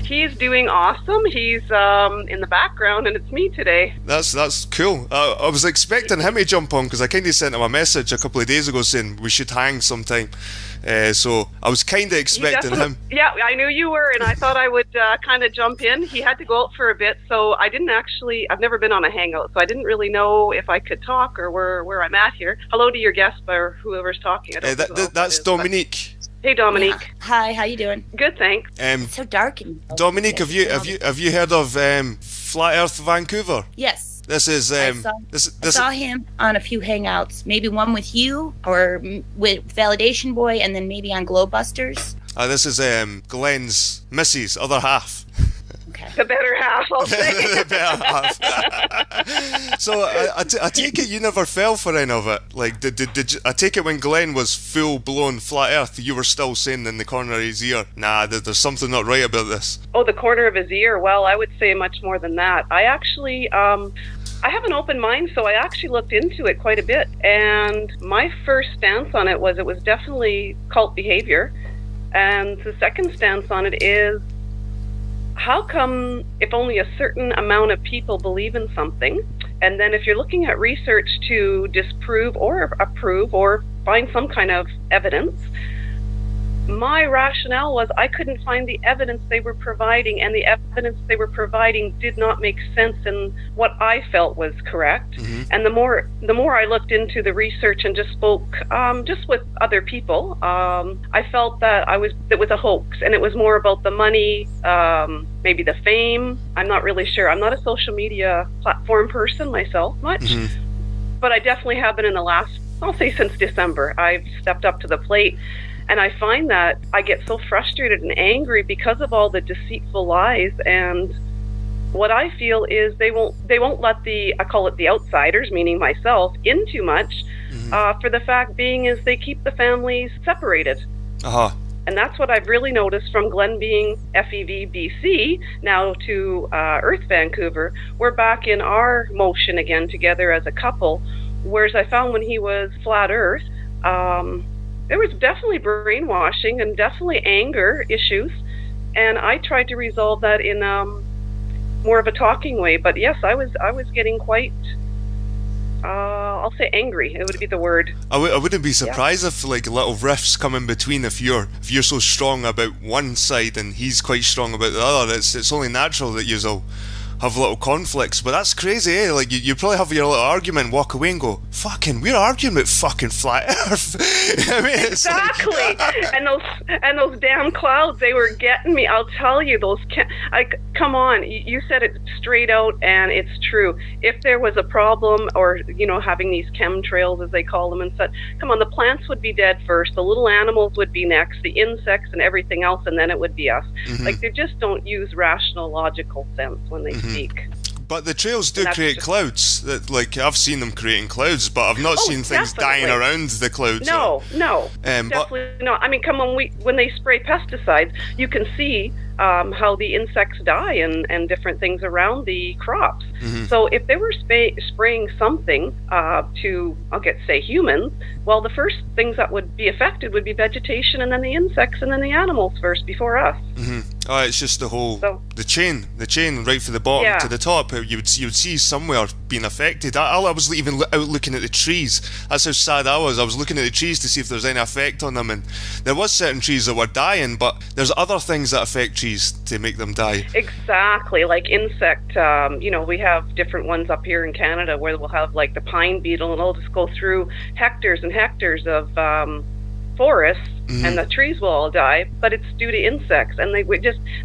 He's doing awesome. He's in the background, and it's me today. That's cool. I was expecting him to jump on because I kind of sent him a message a couple of days ago saying we should hang sometime. So I was kind of expecting him. Yeah, I knew you were, and I thought I would kind of jump in. He had to go out for a bit, so I didn't actually. I've never been on a hangout, so I didn't really know if I could talk or where I'm at here. Hello to your guest or whoever's talking. That's Dominique. Hey, Dominique. Yeah. Hi, how you doing? Good, thanks. It's so dark in Dominique, have you heard of Flat Earth Vancouver? Yes. This is I saw him on a few hangouts, maybe one with you or with Validation Boy, and then maybe on Glowbusters. This is Glenn's missus, other half. Okay. The better half, I'll say. The better half. So I take it you never fell for any of it. Like, did you, I take it when Glenn was full blown flat Earth, you were still saying in the corner of his ear, nah, there's something not right about this. Oh, the corner of his ear. Well, I would say much more than that. I actually, I have an open mind, so I actually looked into it quite a bit. And my first stance on it was definitely cult behavior. And the second stance on it is, how come if only a certain amount of people believe in something, and then if you're looking at research to disprove or approve or find some kind of evidence, my rationale was I couldn't find the evidence they were providing, and the evidence they were providing did not make sense in what I felt was correct. Mm-hmm. And the more I looked into the research and just spoke just with other people, I felt that it was a hoax, and it was more about the money, maybe the fame. I'm not really sure. I'm not a social media platform person myself much, mm-hmm. but I definitely have been in the last, I'll say since December. I've stepped up to the plate. And I find that I get so frustrated and angry because of all the deceitful lies. And what I feel is they won't let I call it the outsiders, meaning myself, in too much. Mm-hmm. For the fact being is they keep the families separated. Uh-huh. And that's what I've really noticed from Glenn being FEV BC now to Earth Vancouver. We're back in our motion again together as a couple. Whereas I found when he was Flat Earth, there was definitely brainwashing and definitely anger issues, and I tried to resolve that in more of a talking way. But yes, I was getting quite, I'll say angry. It would be the word. I wouldn't be surprised if like little rifts come in between if you're so strong about one side and he's quite strong about the other. It's only natural that you'll have little conflicts, but that's crazy, eh? Like you probably have your little argument, walk away and go, fucking, we're arguing about fucking flat Earth. I mean, it's exactly. Like... and those damn clouds, they were getting me. I'll tell you, come on, you said it straight out, and it's true. If there was a problem, or having these chemtrails as they call them and such, come on, the plants would be dead first, the little animals would be next, the insects and everything else, and then it would be us. Mm-hmm. Like they just don't use rational, logical sense when they speak. But the trails do create clouds. That, like, I've seen them creating clouds, but I've not seen things dying around the clouds. No, definitely not. I mean, come on, when they spray pesticides, you can see how the insects die and different things around the crops. Mm-hmm. So if they were spraying something to, say humans, well, the first things that would be affected would be vegetation, and then the insects, and then the animals first before us. Mm-hmm. Oh, it's just the whole the chain right from the bottom to the top. You would see somewhere being affected. I was even out looking at the trees. That's how sad I was. I was looking at the trees to see if there's any effect on them, and there was certain trees that were dying, but there's other things that affect trees to make them die. Exactly, like insect. We have different ones up here in Canada where we'll have like the pine beetle, and it'll just go through hectares and hectares of forests, mm-hmm. and the trees will all die, but it's due to insects. And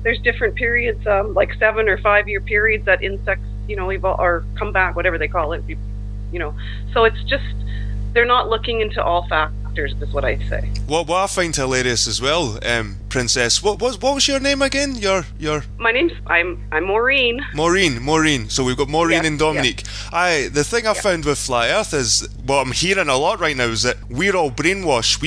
there's different periods, like 7 or 5 year periods that insects, evolve or come back, whatever they call it, So it's just they're not looking into all factors, is what I say. What I find hilarious as well, Princess. What was your name again? Your My name's I'm Maureen. Maureen. So we've got Maureen Yeah, and Dominique. The thing I found with Flat Earth is what I'm hearing a lot right now is that we're all brainwashed.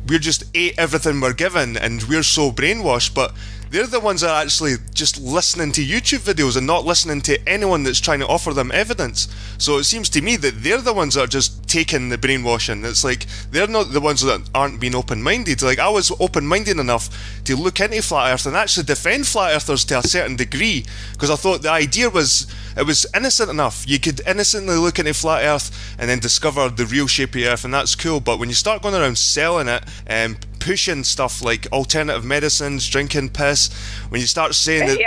We're just ate everything we're given, and we're so brainwashed. But they're the ones that are actually just listening to YouTube videos and not listening to anyone that's trying to offer them evidence. So it seems to me that they're the ones that are just taking the brainwashing. It's like they're not the ones that aren't being open-minded. Like I was open-minded enough to look into Flat Earth and actually defend Flat Earthers to a certain degree, because I thought the idea was innocent enough. You could innocently look into Flat Earth and then discover the real shape of the Earth, and that's cool. But when you start going around selling it and pushing stuff like alternative medicines, drinking piss, when you start saying that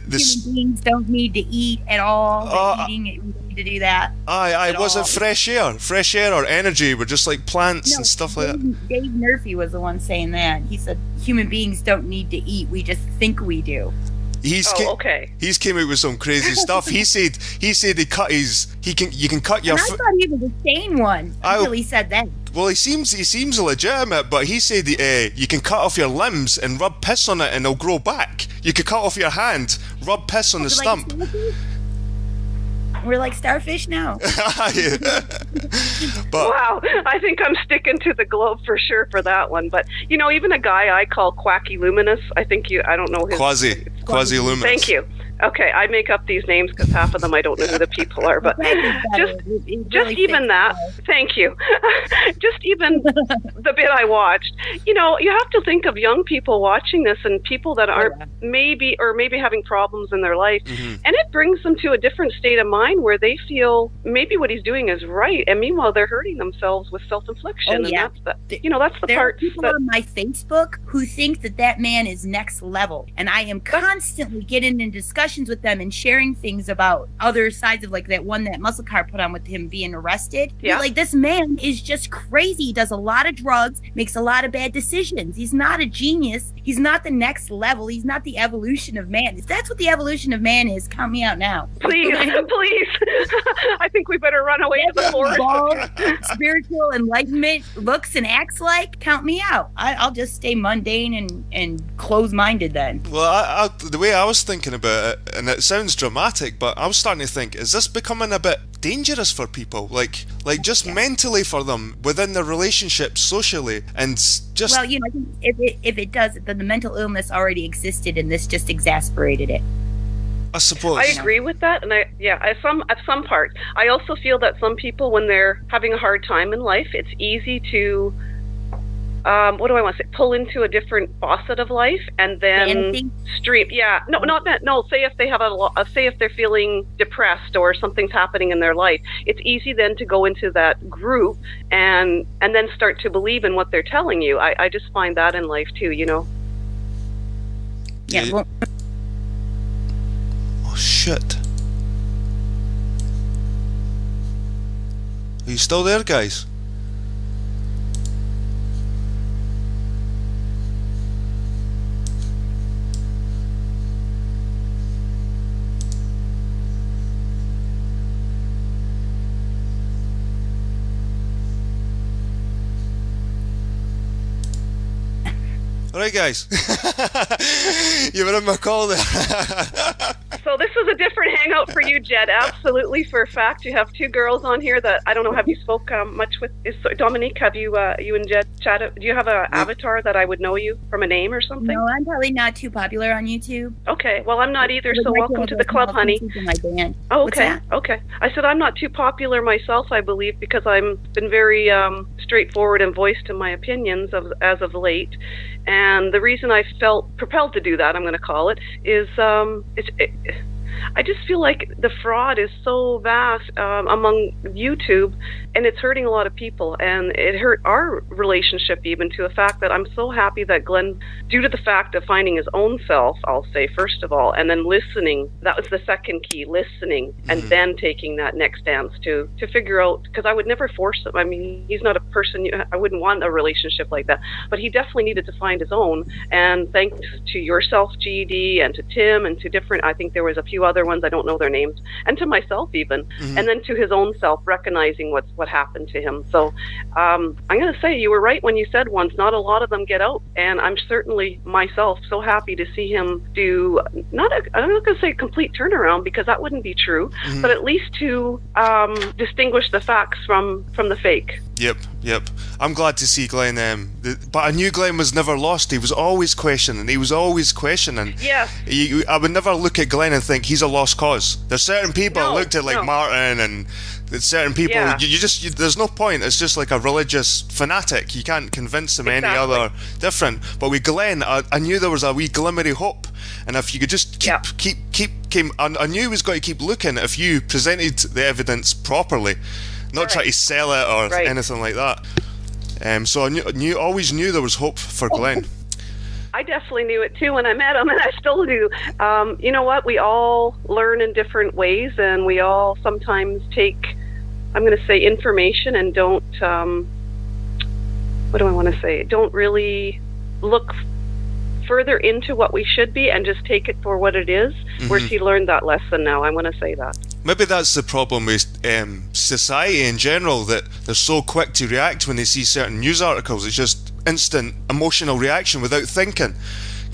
this human beings don't need to eat at all, we need to do that. Was it fresh air or energy? We're just like plants and stuff like that. Dave Murphy was the one saying that. He said human beings don't need to eat, we just think we do. He's came out with some crazy stuff. He said you can cut your. And I thought he was a sane one until he said that. Well, he seems legitimate, but he said you can cut off your limbs and rub piss on it and it'll grow back. You could cut off your hand, rub piss on the stump. We're like starfish now. But, wow, I think I'm sticking to the globe for sure for that one. But even a guy I call Quacky Luminous, I don't know his Quasi Luminous. Thank you. Okay, I make up these names because half of them I don't know who the people are, but just even that. Thank you. Just even the bit I watched. You have to think of young people watching this and people that are maybe having problems in their life, and it brings them to a different state of mind where they feel maybe what he's doing is right, and meanwhile they're hurting themselves with self-infliction, and that's the there part. Are people on my Facebook who think that man is next level, and I am constantly getting in discussions with them and sharing things about other sides of like that one that Muscle Car put on with him being arrested. Yeah. Like this man is just crazy. He does a lot of drugs, makes a lot of bad decisions. He's not a genius. He's not the next level. He's not the evolution of man. If that's what the evolution of man is, count me out now. Please. I think we better run away to the forest. Spiritual enlightenment looks and acts like, count me out. I'll just stay mundane and close-minded then. Well, the way I was thinking about it, and it sounds dramatic, but I was starting to think, is this becoming a bit dangerous for people? Like just mentally for them, within their relationships, socially, and just... Well, I think if it does, then the mental illness already existed and this just exacerbated it. I suppose. I agree with that, and at some part. I also feel that some people, when they're having a hard time in life, it's easy to what do I want to say? Pull into a different facet of life, and then stream. Yeah, no, not that. No, say if they have say if they're feeling depressed or something's happening in their life, it's easy then to go into that group and then start to believe in what they're telling you. I just find that in life too. Yeah. Well, oh shit! Are you still there, guys? Alright guys, you were in my call there. So this was a different hangout for you, Jed. Absolutely, for a fact. You have two girls on here that I don't know. Have you spoke much with? Dominique, have you and Jed chatted? Do you have an avatar that I would know you from a name or something? No, I'm probably not too popular on YouTube. Okay, well I'm not either. So welcome to the club, honey. My band. Oh, okay, okay. I said I'm not too popular myself, I believe, because I've been very straightforward and voiced in my opinions as of late. And the reason I felt propelled to do that, I'm going to call it, is I just feel like the fraud is so vast among YouTube, and it's hurting a lot of people, and it hurt our relationship even, to the fact that I'm so happy that Glenn, due to the fact of finding his own self, I'll say first of all, and then listening, that was the second key, listening, and then taking that next dance to figure out, because I would never force him. I mean, he's not a person, I wouldn't want a relationship like that, but he definitely needed to find his own, and thanks to yourself, GD, and to Tim, and to different, I think there was a few few other ones, I don't know their names, and to myself even, and then to his own self, recognizing what happened to him. So I'm going to say you were right when you said once, not a lot of them get out, and I'm certainly myself so happy to see him do, I'm not going to say complete turnaround, because that wouldn't be true, but at least to distinguish the facts from the fake. Yep. I'm glad to see Glenn. But I knew Glenn was never lost. He was always questioning. Yeah. I would never look at Glenn and think he's a lost cause. There's certain people I looked at, like Martin, and certain people. Yeah. There's no point. It's just like a religious fanatic. You can't convince him any other different. But with Glenn, I knew there was a wee glimmer of hope. And if you could just I knew he was going to keep looking if you presented the evidence properly. Not try to sell it or anything like that. So I always knew there was hope for Glenn. I definitely knew it too when I met him, and I still do. You know what? We all learn in different ways, and we all sometimes take, I'm going to say, information and don't, what do I want to say? Don't really look further into what we should be and just take it for what it is. Whereas he learned that lesson now. I'm going to say that. Maybe that's the problem with society in general, that they're so quick to react when they see certain news articles. It's just instant emotional reaction without thinking.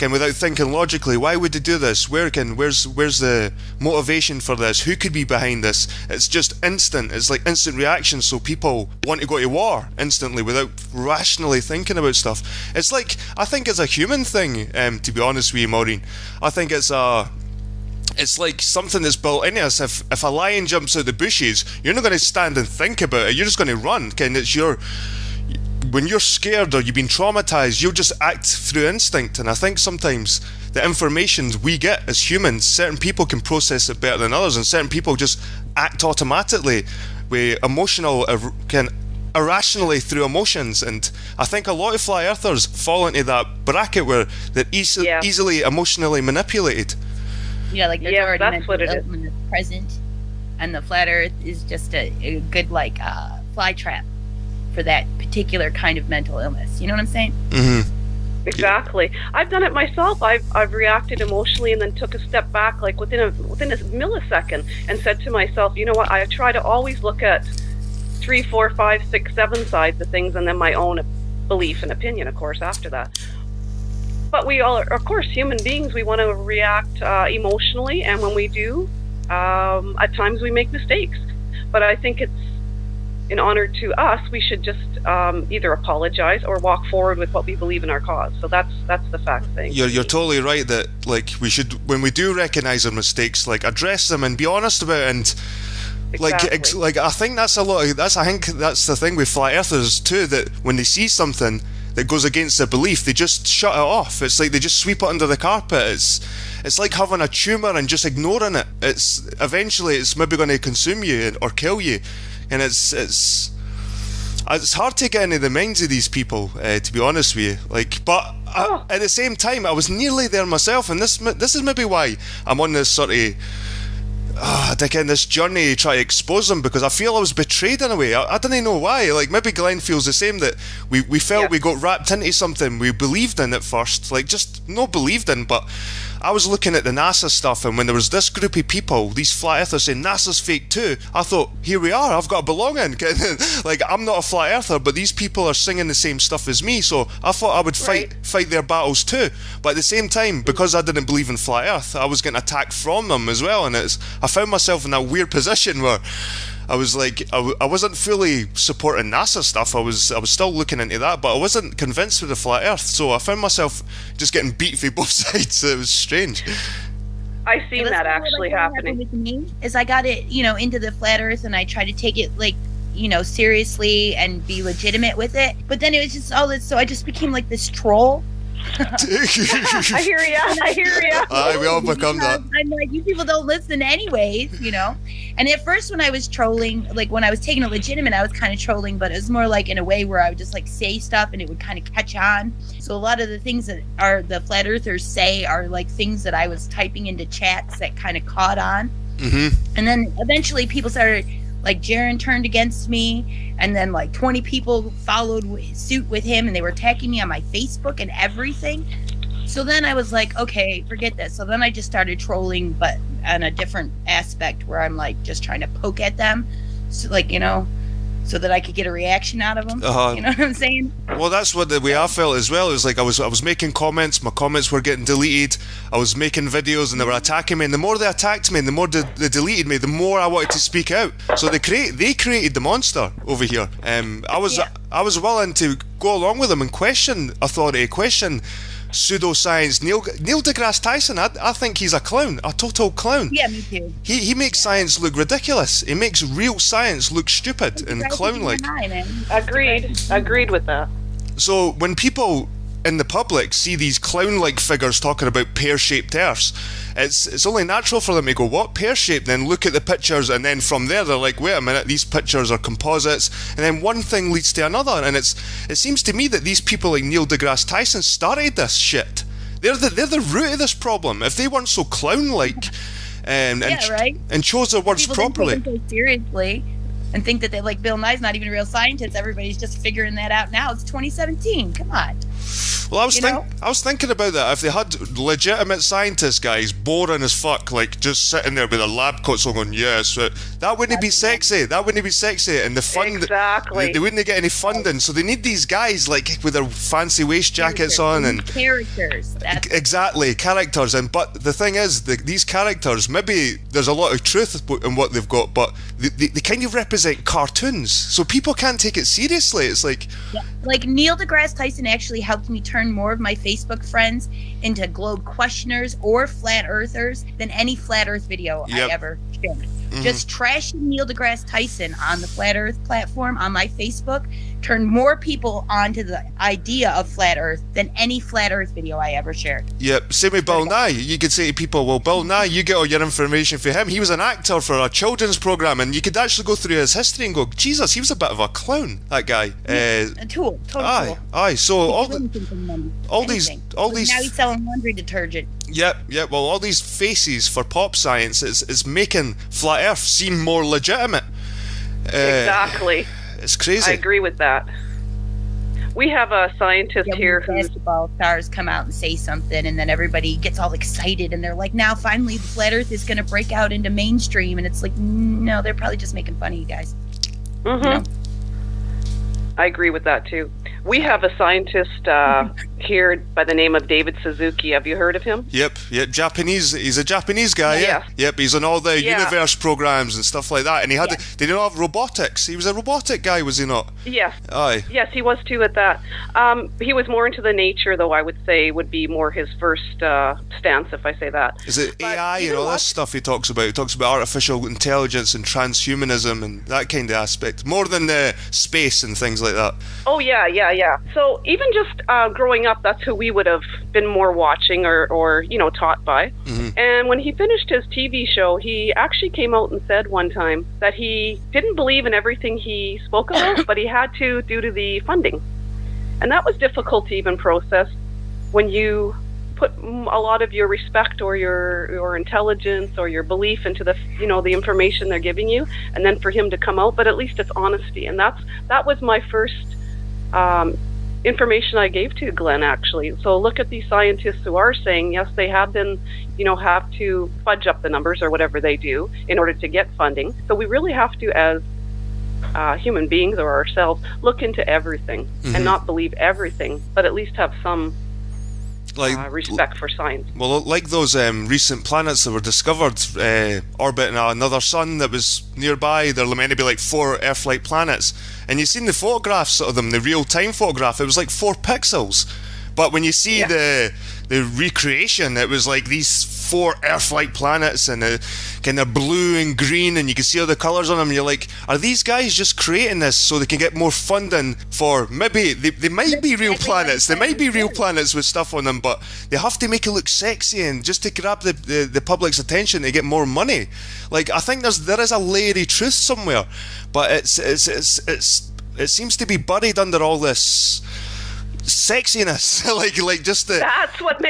Without thinking logically, why would they do this? Where's the motivation for this? Who could be behind this? It's just instant. It's like instant reaction, so people want to go to war instantly without rationally thinking about stuff. It's like, I think it's a human thing, to be honest with you, Maureen. I think it's like something that's built in us. If a lion jumps out the bushes, you're not going to stand and think about it. You're just going to run. When you're scared or you've been traumatized, you'll just act through instinct. And I think sometimes the information we get as humans, certain people can process it better than others, and certain people just act automatically with irrationally through emotions. And I think a lot of flat earthers fall into that bracket where they're easily emotionally manipulated. Yeah, like there's already that's what it is. In the present, and the flat Earth is just a good fly trap for that particular kind of mental illness. You know what I'm saying? Exactly. I've done it myself. I've reacted emotionally and then took a step back, like within a millisecond, and said to myself, you know what? I try to always look at 3, 4, 5, 6, 7 sides of things, and then my own belief and opinion, of course, after that. But we all are, of course, human beings. We want to react emotionally, and when we do, at times we make mistakes. But I think it's in honor to us, we should just either apologize or walk forward with what we believe in our cause. So that's the fact thing. You're totally right that, like, we should, when we do recognize our mistakes, like, address them and be honest about it. And like I think that's the thing with flat earthers too, that when they see something that goes against their belief, they just shut it off. It's like they just sweep it under the carpet. It's like having a tumour and just ignoring it. Eventually it's maybe going to consume you or kill you, and it's hard to get into the minds of these people, to be honest with you. Like, but at the same time, I was nearly there myself, and this is maybe why I'm on this sort of this journey to try to expose them, because I feel I was betrayed in a way. I don't know why. Like, maybe Glenn feels the same, that we felt we got wrapped into something we believed in at first. Like, just not believed in, but I was looking at the NASA stuff, and when there was this group of people, these flat earthers saying NASA's fake too, I thought, here we are, I've got to belong in. Like, I'm not a flat earther, but these people are singing the same stuff as me, so I thought I would fight their battles too. But at the same time, because I didn't believe in flat earth, I was getting attacked from them as well, and I found myself in that weird position where I was like, I wasn't fully supporting NASA stuff. I was still looking into that, but I wasn't convinced with the flat earth, so I found myself just getting beat from both sides. It was strange. I seen that actually happening. With me is I got it, into the flat earth, and I tried to take it seriously and be legitimate with it. But then it was just all this, so I just became like this troll. I hear ya. We all become that. I'm like, you people don't listen anyways, And at first when I was trolling, like when I was taking it legitimate, I was kind of trolling, but it was more like in a way where I would just like say stuff and it would kind of catch on. So a lot of the things that the flat earthers say are like things that I was typing into chats that kind of caught on. Mm-hmm. And then eventually people started, like Jaron turned against me, and then like 20 people followed suit with him, and they were attacking me on my Facebook and everything. So then I was like, okay, forget this. So then I just started trolling, but on a different aspect where I'm like just trying to poke at them, so like, you know, so that I could get a reaction out of them. You know what I'm saying? Well, that's what the way I felt as well. It was like I was making comments, my comments were getting deleted. I was making videos and they were attacking me, and the more they attacked me and the more they deleted me, the more I wanted to speak out. So they created the monster over here. I was willing to go along with them and question authority, question pseudoscience. Neil deGrasse Tyson, I think he's a clown, a total clown. Yeah, me too. He makes science look ridiculous. He makes real science look stupid and clown-like. Agreed with that. So when people in the public see these clown-like figures talking about pear-shaped Earths, it's only natural for them to go, what, pear-shaped? Then look at the pictures, and then from there they're like, wait a minute, these pictures are composites, and then one thing leads to another, and it seems to me that these people like Neil deGrasse Tyson started this shit. They're the root of this problem. If they weren't so clown-like and chose their words people properly. Don't take them so seriously and think that they like Bill Nye's not even a real scientist. Everybody's just figuring that out now. It's 2017. Come on. Well, I was thinking about that. If they had legitimate scientists, guys, boring as fuck, like just sitting there with their lab coats on, going, yes, that wouldn't be sexy. That wouldn't be sexy, and the fund they wouldn't get any funding. So they need these guys like with their fancy waist jackets on and characters. Exactly, characters. But the thing is, these characters, maybe there's a lot of truth in what they've got, but they kind of represent cartoons, so people can't take it seriously. It's like, like Neil deGrasse Tyson actually helped me turn more of my Facebook friends into globe questioners or flat earthers than any flat earth video I ever shared. Just trashing Neil deGrasse Tyson on the flat earth platform on my Facebook turned more people onto the idea of flat earth than any flat earth video I ever shared. Yep, same with Bill Nye. You could say to people, well, Bill Nye, you get all your information from him. He was an actor for a children's program, and you could actually go through his history and go, Jesus, he was a bit of a clown, that guy. A tool, total tool. Aye. So all these now he's selling laundry detergent. Yep. Well, all these faces for pop science is making flat Earth seem more legitimate. Exactly. It's crazy. I agree with that. We have a scientist here who's... basketball stars come out and say something, and then everybody gets all excited, and they're like, now finally the flat earth is going to break out into mainstream, and it's like, no, they're probably just making fun of you guys. You know? I agree with that too. We have a scientist here by the name of David Suzuki. Have you heard of him? Yep, Japanese. He's a Japanese guy, yeah. Yep, he's on all the universe programs and stuff like that. And he had, they didn't have robotics. He was a robotic guy, was he not? Yes. Aye. Yes, he was too at that. He was more into the nature, though, I would say, would be more his first stance, if I say that. Is it AI and all this stuff he talks about? He talks about artificial intelligence and transhumanism and that kind of aspect, more than space and things like that. Oh, yeah. So even just growing up, that's who we would have been more watching or taught by. Mm-hmm. And when he finished his TV show, he actually came out and said one time that he didn't believe in everything he spoke about, but he had to due to the funding. And that was difficult to even process when you put a lot of your respect or your intelligence or your belief into the the information they're giving you, and then for him to come out, but at least it's honesty. And that was my first information I gave to Glenn, actually. So look at these scientists who are saying, yes, they have been, have to fudge up the numbers or whatever they do in order to get funding. So we really have to, as human beings or ourselves, look into everything and not believe everything, but at least have some respect for science. Well, like those recent planets that were discovered orbiting another sun that was nearby, they're meant to be like 4 Earth-like planets, and you've seen the photographs of them, the real-time photograph, it was like 4 pixels, but when you see the recreation, it was like these 4 Earth-like planets, and kind of blue and green, and you can see all the colours on them, and you're like, are these guys just creating this so they can get more funding for, maybe, they might be real planets, they might be real planets with stuff on them, but they have to make it look sexy, and just to grab the public's attention to get more money. Like, I think there is a layery truth somewhere, but it seems to be buried under all this sexiness, like just the... That's what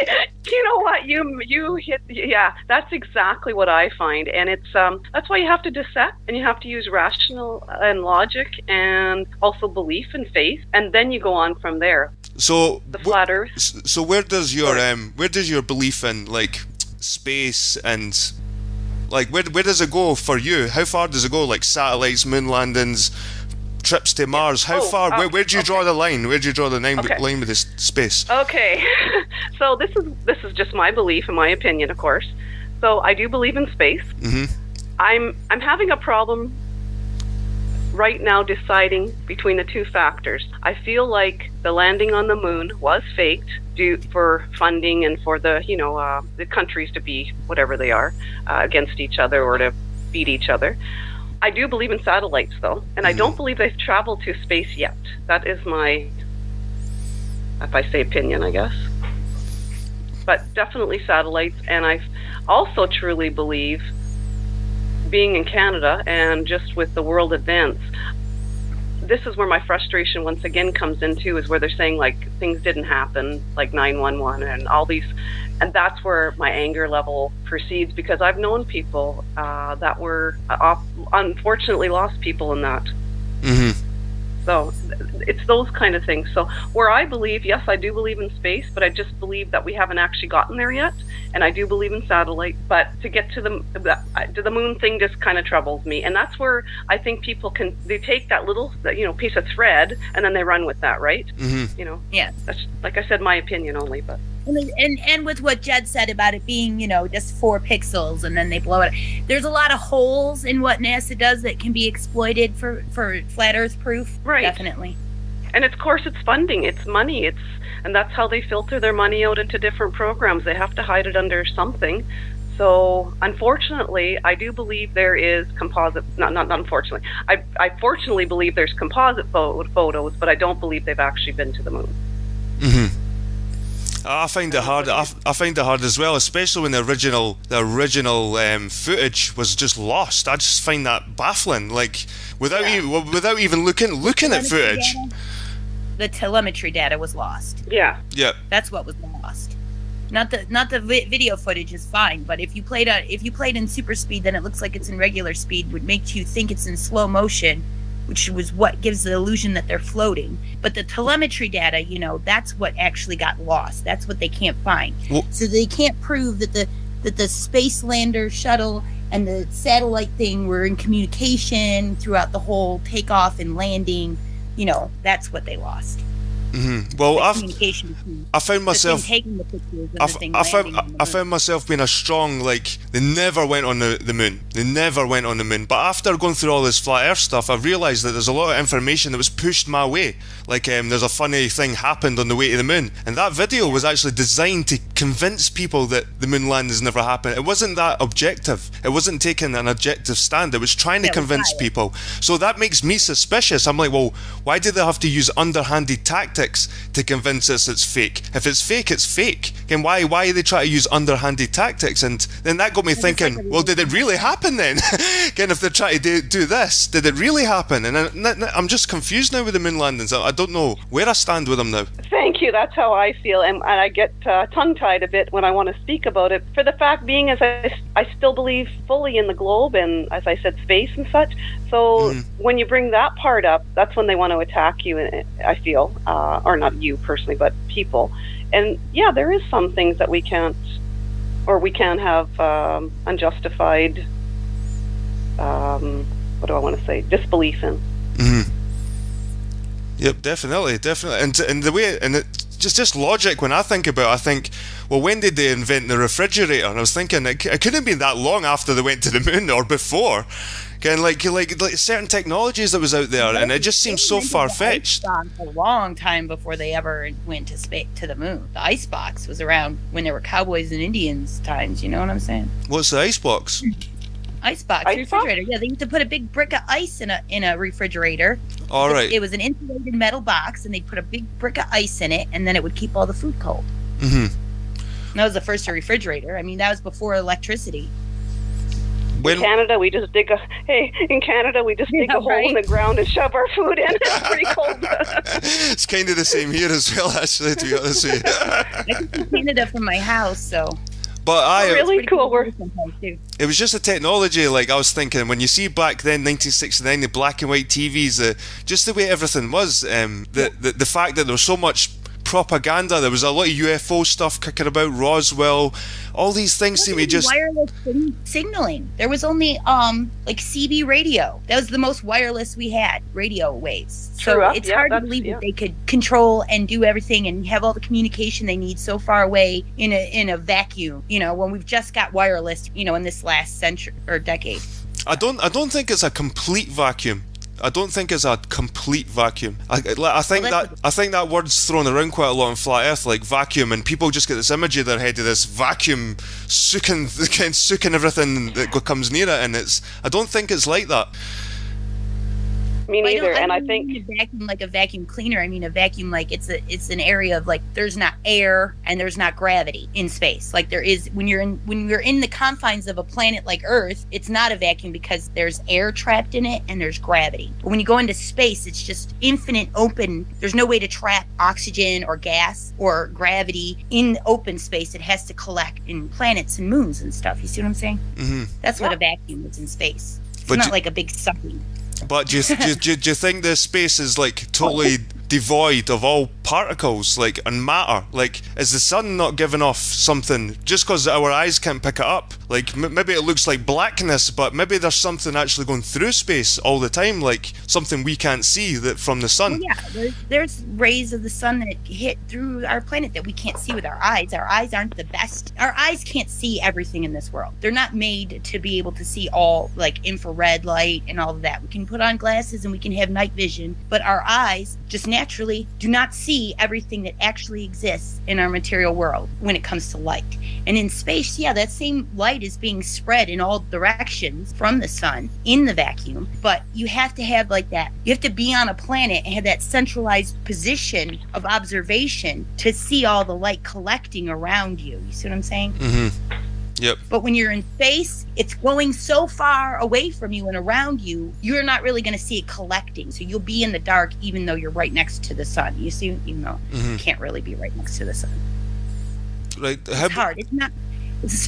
you know what you hit. Yeah, that's exactly what I find, and it's that's why you have to dissect, and you have to use rational and logic, and also belief and faith, and then you go on from there. So the flat Earth. So where does your belief in like space and Like, where does it go for you? How far does it go? Like satellites, moon landings, trips to Mars. How far? Where do you draw the line? Where do you draw the line with this space? Okay, so this is just my belief and my opinion, of course. So I do believe in space. Mm-hmm. I'm having a problem right now deciding between the two factors. I feel like the landing on the moon was faked due for funding and for the the countries to be whatever they are against each other or to beat each other. I do believe in satellites, though, and I don't believe they've traveled to space yet. That is my, if I say opinion, I guess. But definitely satellites, and I also truly believe, being in Canada and just with the world events, this is where my frustration once again comes into, is where they're saying like things didn't happen, like 911 and all these, and that's where my anger level proceeds, because I've known people that were unfortunately lost people in that. Mm-hmm. So it's those kind of things. So where I believe, yes, I do believe in space, but I just believe that we haven't actually gotten there yet. And I do believe in satellite, but to get to the moon thing just kind of troubles me. And that's where I think people they take that little piece of thread and then they run with that, right? Mm-hmm. Yeah. That's, like I said, my opinion only, but. And with what Jed said about it being, just 4 pixels and then they blow it. There's a lot of holes in what NASA does that can be exploited for flat Earth proof. Right. Definitely. And of course it's funding, it's money, and that's how they filter their money out into different programs. They have to hide it under something. So unfortunately, I do believe there is composite, not unfortunately. I fortunately believe there's composite photos, but I don't believe they've actually been to the moon. Mm-hmm. I find it hard. I find it hard as well, especially when the original footage was just lost. I just find that baffling. Like without even looking at footage. The telemetry data was lost. Yeah. Yeah. That's what was lost. Not the video footage is fine, but if you played in super speed, then it looks like it's in regular speed, would make you think it's in slow motion, which was what gives the illusion that they're floating. But the telemetry data, that's what actually got lost. That's what they can't find. Well, so they can't prove that the space lander shuttle and the satellite thing were in communication throughout the whole takeoff and landing. That's what they lost. Mm-hmm. Well, I found myself taking the pictures and I found myself being a strong, like, they never went on the moon. They never went on the moon. But after going through all this flat Earth stuff, I realised that there's a lot of information that was pushed my way. Like, there's a funny thing happened on the way to the moon, and that video was actually designed to convince people that the moon landings never happened. It wasn't that objective. It wasn't taking an objective stand. It was trying to convince people. So that makes me suspicious. I'm like, well, why did they have to use underhanded tactics to convince us it's fake? If it's fake, it's fake. Again, why they try to use underhanded tactics? And then that got me thinking, well, did it really happen then? Again, if they're trying to do this, did it really happen? And I'm just confused now with the moon landings. I don't know where I stand with them now. Thank you. That's how I feel, and I get tongue-tied a bit when I want to speak about it. For the fact being, as I still believe fully in the globe and, as I said, space and such. So when you bring that part up, that's when they want to attack you, I feel, or not you personally, but people. And yeah, there is some things that we can't have unjustified, what do I want to say, disbelief in. Mm-hmm. Yep, definitely, and the way, and it's just logic. When I think about it, I think, well, when did they invent the refrigerator? And I was thinking it couldn't have been that long after they went to the moon or before. Again, like certain technologies that was out there, and it just seems so far-fetched. A long time before they ever went to the moon. The icebox was around when there were cowboys and Indians times. You know what I'm saying? What's the icebox? Icebox refrigerator. Yeah, they used to put a big brick of ice in a refrigerator. All right. It was an insulated metal box, and they'd put a big brick of ice in it, and then it would keep all the food cold. Mm-hmm. That was the first refrigerator. I mean, that was before electricity. In Canada, we just dig a hole in the ground and shove our food in. It's pretty cold. It's kind of the same here as well, actually, to be honest with you. I can see Canada from my house, so. But really cool. It was just a technology, like I was thinking, when you see back then, 1969, the black and white TVs, just the way everything was, the fact that there was so much propaganda. There was a lot of UFO stuff kicking about, Roswell. All these things seem to just... wireless signaling. There was only like CB radio. That was the most wireless we had, radio waves. So it's hard to believe that they could control and do everything and have all the communication they need so far away in a vacuum, you know, when we've just got wireless, you know, in this last century or decade. I don't think it's a complete vacuum. I don't think it's a complete vacuum. I think that word's thrown around quite a lot in flat Earth, like vacuum, and people just get this image in their head of this vacuum sucking everything that comes near it, and I don't think it's like that. Me neither, I think mean a vacuum like a vacuum cleaner. I mean a vacuum like it's an area of like there's not air and there's not gravity in space like there is when you're in the confines of a planet like Earth. It's not a vacuum because there's air trapped in it and there's gravity. But when you go into space, it's just infinite open. There's no way to trap oxygen or gas or gravity in open space. It has to collect in planets and moons and stuff. You see what I'm saying? Mm-hmm. That's what a vacuum is in space. It's not like a big sucking. But do you think this space is like totally devoid of all particles, like, and matter? Like, is the sun not giving off something just because our eyes can't pick it up? Like, maybe it looks like blackness, but maybe there's something actually going through space all the time, like something we can't see that from the sun. Well, yeah, there's rays of the sun that hit through our planet that we can't see with our eyes. Our eyes aren't the best. Our eyes can't see everything in this world. They're not made to be able to see all, like, infrared light and all of that. We can put on glasses and we can have night vision, but our eyes just naturally do not see everything that actually exists in our material world when it comes to light. And in space, yeah, that same light is being spread in all directions from the sun in the vacuum, but you have to have like that. You have to be on a planet and have that centralized position of observation to see all the light collecting around you. You see what I'm saying? Mm-hmm. Yep. But when you're in space, it's going so far away from you and around you, you're not really going to see it collecting. So you'll be in the dark even though you're right next to the sun. You see, even though you can't really be right next to the sun. Right. It's hard. It's not.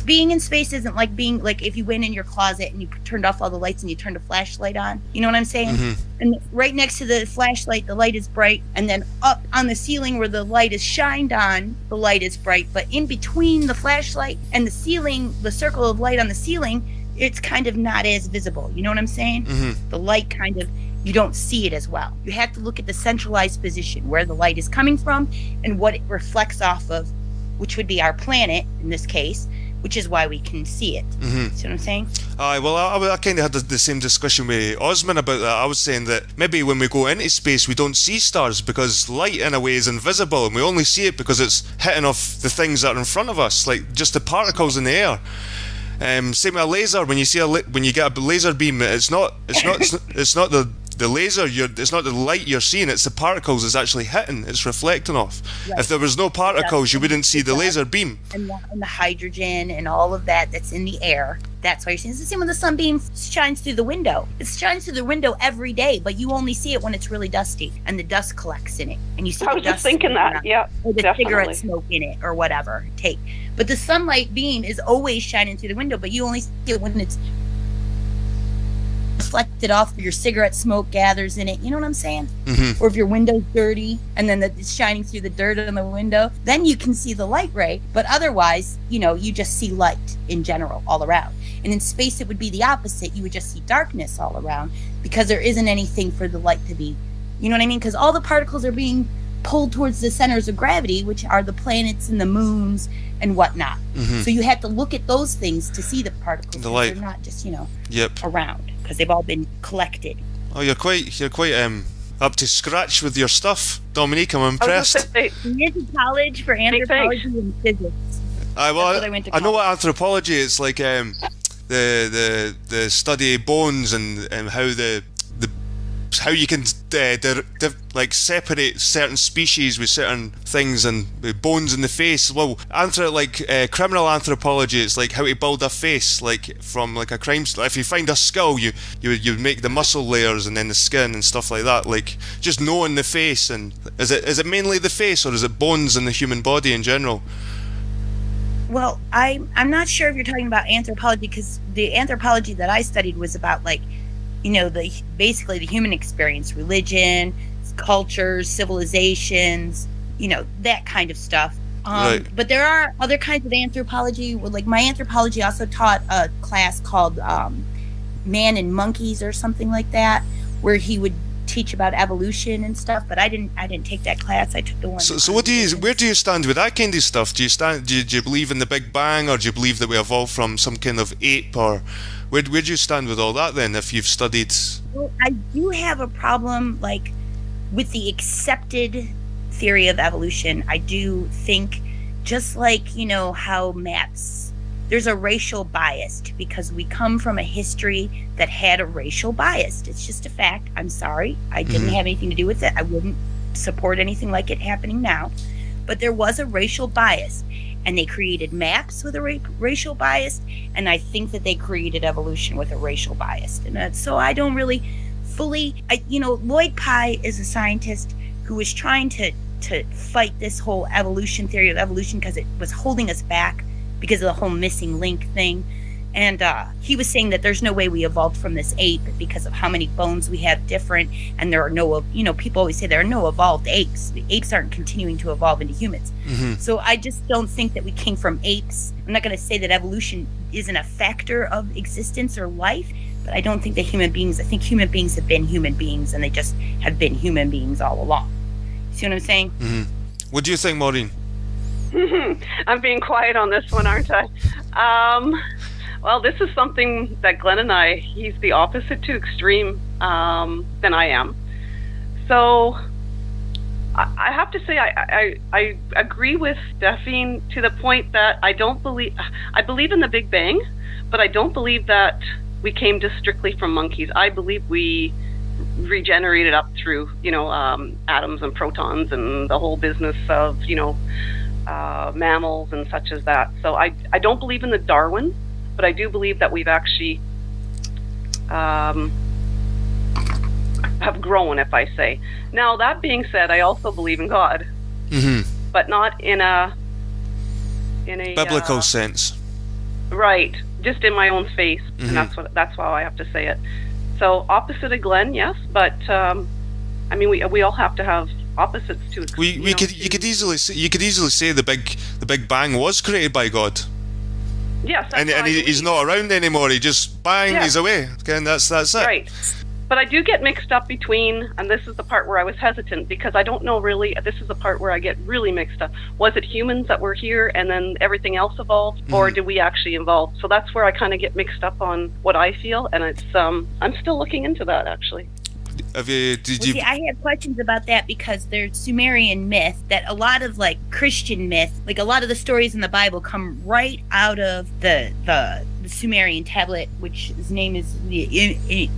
Being in space isn't like being like if you went in your closet and you turned off all the lights and you turned a flashlight on. You know what I'm saying? Mm-hmm. And right next to the flashlight, the light is bright, and then up on the ceiling where the light is shined on, the light is bright. But in between the flashlight and the ceiling, the circle of light on the ceiling, it's kind of not as visible. You know what I'm saying? Mm-hmm. The light kind of, you don't see it as well. You have to look at the centralized position where the light is coming from and what it reflects off of, which would be our planet in this case, which is why we can see it. Mm-hmm. See what I'm saying? Well, I kind of had the same discussion with Osman about that. I was saying that maybe when we go into space, we don't see stars because light in a way is invisible, and we only see it because it's hitting off the things that are in front of us, like just the particles in the air. Same with a laser. When you get a laser beam, it's not the laser. It's not the light you're seeing. It's the particles it's actually hitting. It's reflecting off. Right. If there was no particles, you wouldn't see the laser beam. And the hydrogen and all of that's in the air. That's why you're seeing. It's the same when the sunbeam shines through the window. It shines through the window every day, but you only see it when it's really dusty and the dust collects in it, and you see. I was just thinking that. Yeah, or the definitely. Cigarette smoke in it, or whatever. But the sunlight beam is always shining through the window, but you only see it when it's reflected off, your cigarette smoke gathers in it. You know what I'm saying? Mm-hmm. Or if your window's dirty and then it's shining through the dirt on the window, then you can see the light ray. But otherwise, you just see light in general all around. And in space, it would be the opposite. You would just see darkness all around because there isn't anything for the light to be. You know what I mean? Because all the particles are being pulled towards the centers of gravity, which are the planets and the moons and whatnot. Mm-hmm. So you have to look at those things to see the particles. The light. They're not just, around because they've all been collected. Oh, you're quite up to scratch with your stuff, Dominique. I'm impressed. I went to college for anthropology and physics. I know what anthropology is like. The study of bones and how you can separate certain species with certain things and with bones in the face. Well, criminal anthropology, it's like how to build a face, like from like a crime. If you find a skull, you make the muscle layers and then the skin and stuff like that. Like just knowing the face. And is it mainly the face or is it bones in the human body in general? Well, I'm not sure if you're talking about anthropology, because the anthropology that I studied was about basically the human experience, religion, cultures, civilizations, that kind of stuff. Right. But there are other kinds of anthropology. Like my anthropology also taught a class called Man and Monkeys or something like that, where he would teach about evolution and stuff. But I didn't take that class. I took the one. So where do you stand with that kind of stuff? Do you believe in the Big Bang, or do you believe that we evolved from some kind of ape, or where do you stand with all that then? If you've studied, well, I do have a problem like with the accepted theory of evolution. I do think, just like how maps, there's a racial bias because we come from a history that had a racial bias. It's just a fact. I'm sorry, I didn't have anything to do with it. I wouldn't support anything like it happening now, but there was a racial bias, and they created maps with a racial bias, and I think that they created evolution with a racial bias. And so I don't really fully, Lloyd Pye is a scientist who was trying to fight this whole evolution theory of evolution because it was holding us back because of the whole missing link thing. And he was saying that there's no way we evolved from this ape because of how many bones we have different, and there are no, people always say there are no evolved apes. The apes aren't continuing to evolve into humans. So I just don't think that we came from apes. I'm not going to say that evolution isn't a factor of existence or life, but I don't think that human beings, I think human beings have been human beings, and they just have been human beings all along. See what I'm saying? What do you think, Maureen? I'm being quiet on this one, aren't I? Well, this is something that Glenn and I, he's the opposite to extreme than I am. So I have to say I agree with Delphine to the point that I believe in the Big Bang, but I don't believe that we came just strictly from monkeys. I believe we regenerated up through, atoms and protons and the whole business of, mammals and such as that. So I don't believe in the Darwin, but I do believe that we've actually have grown, if I say. Now, that being said, I also believe in God, but not in a biblical sense. Right, just in my own space, and that's how I have to say it. So opposite of Glenn, yes, but we all have to have opposites to. You could easily say the Big Bang was created by God. Yes, and he's not around anymore. He just he's away. Again, that's it. Right. But I do get mixed up between, and this is the part where I was hesitant because I don't know really. This is the part where I get really mixed up. Was it humans that were here and then everything else evolved, or did we actually evolve? So that's where I kind of get mixed up on what I feel, and it's I'm still looking into that actually. See, I have questions about that because there's Sumerian myth that a lot of like Christian myth, like a lot of the stories in the Bible come right out of the Sumerian tablet, which his name is the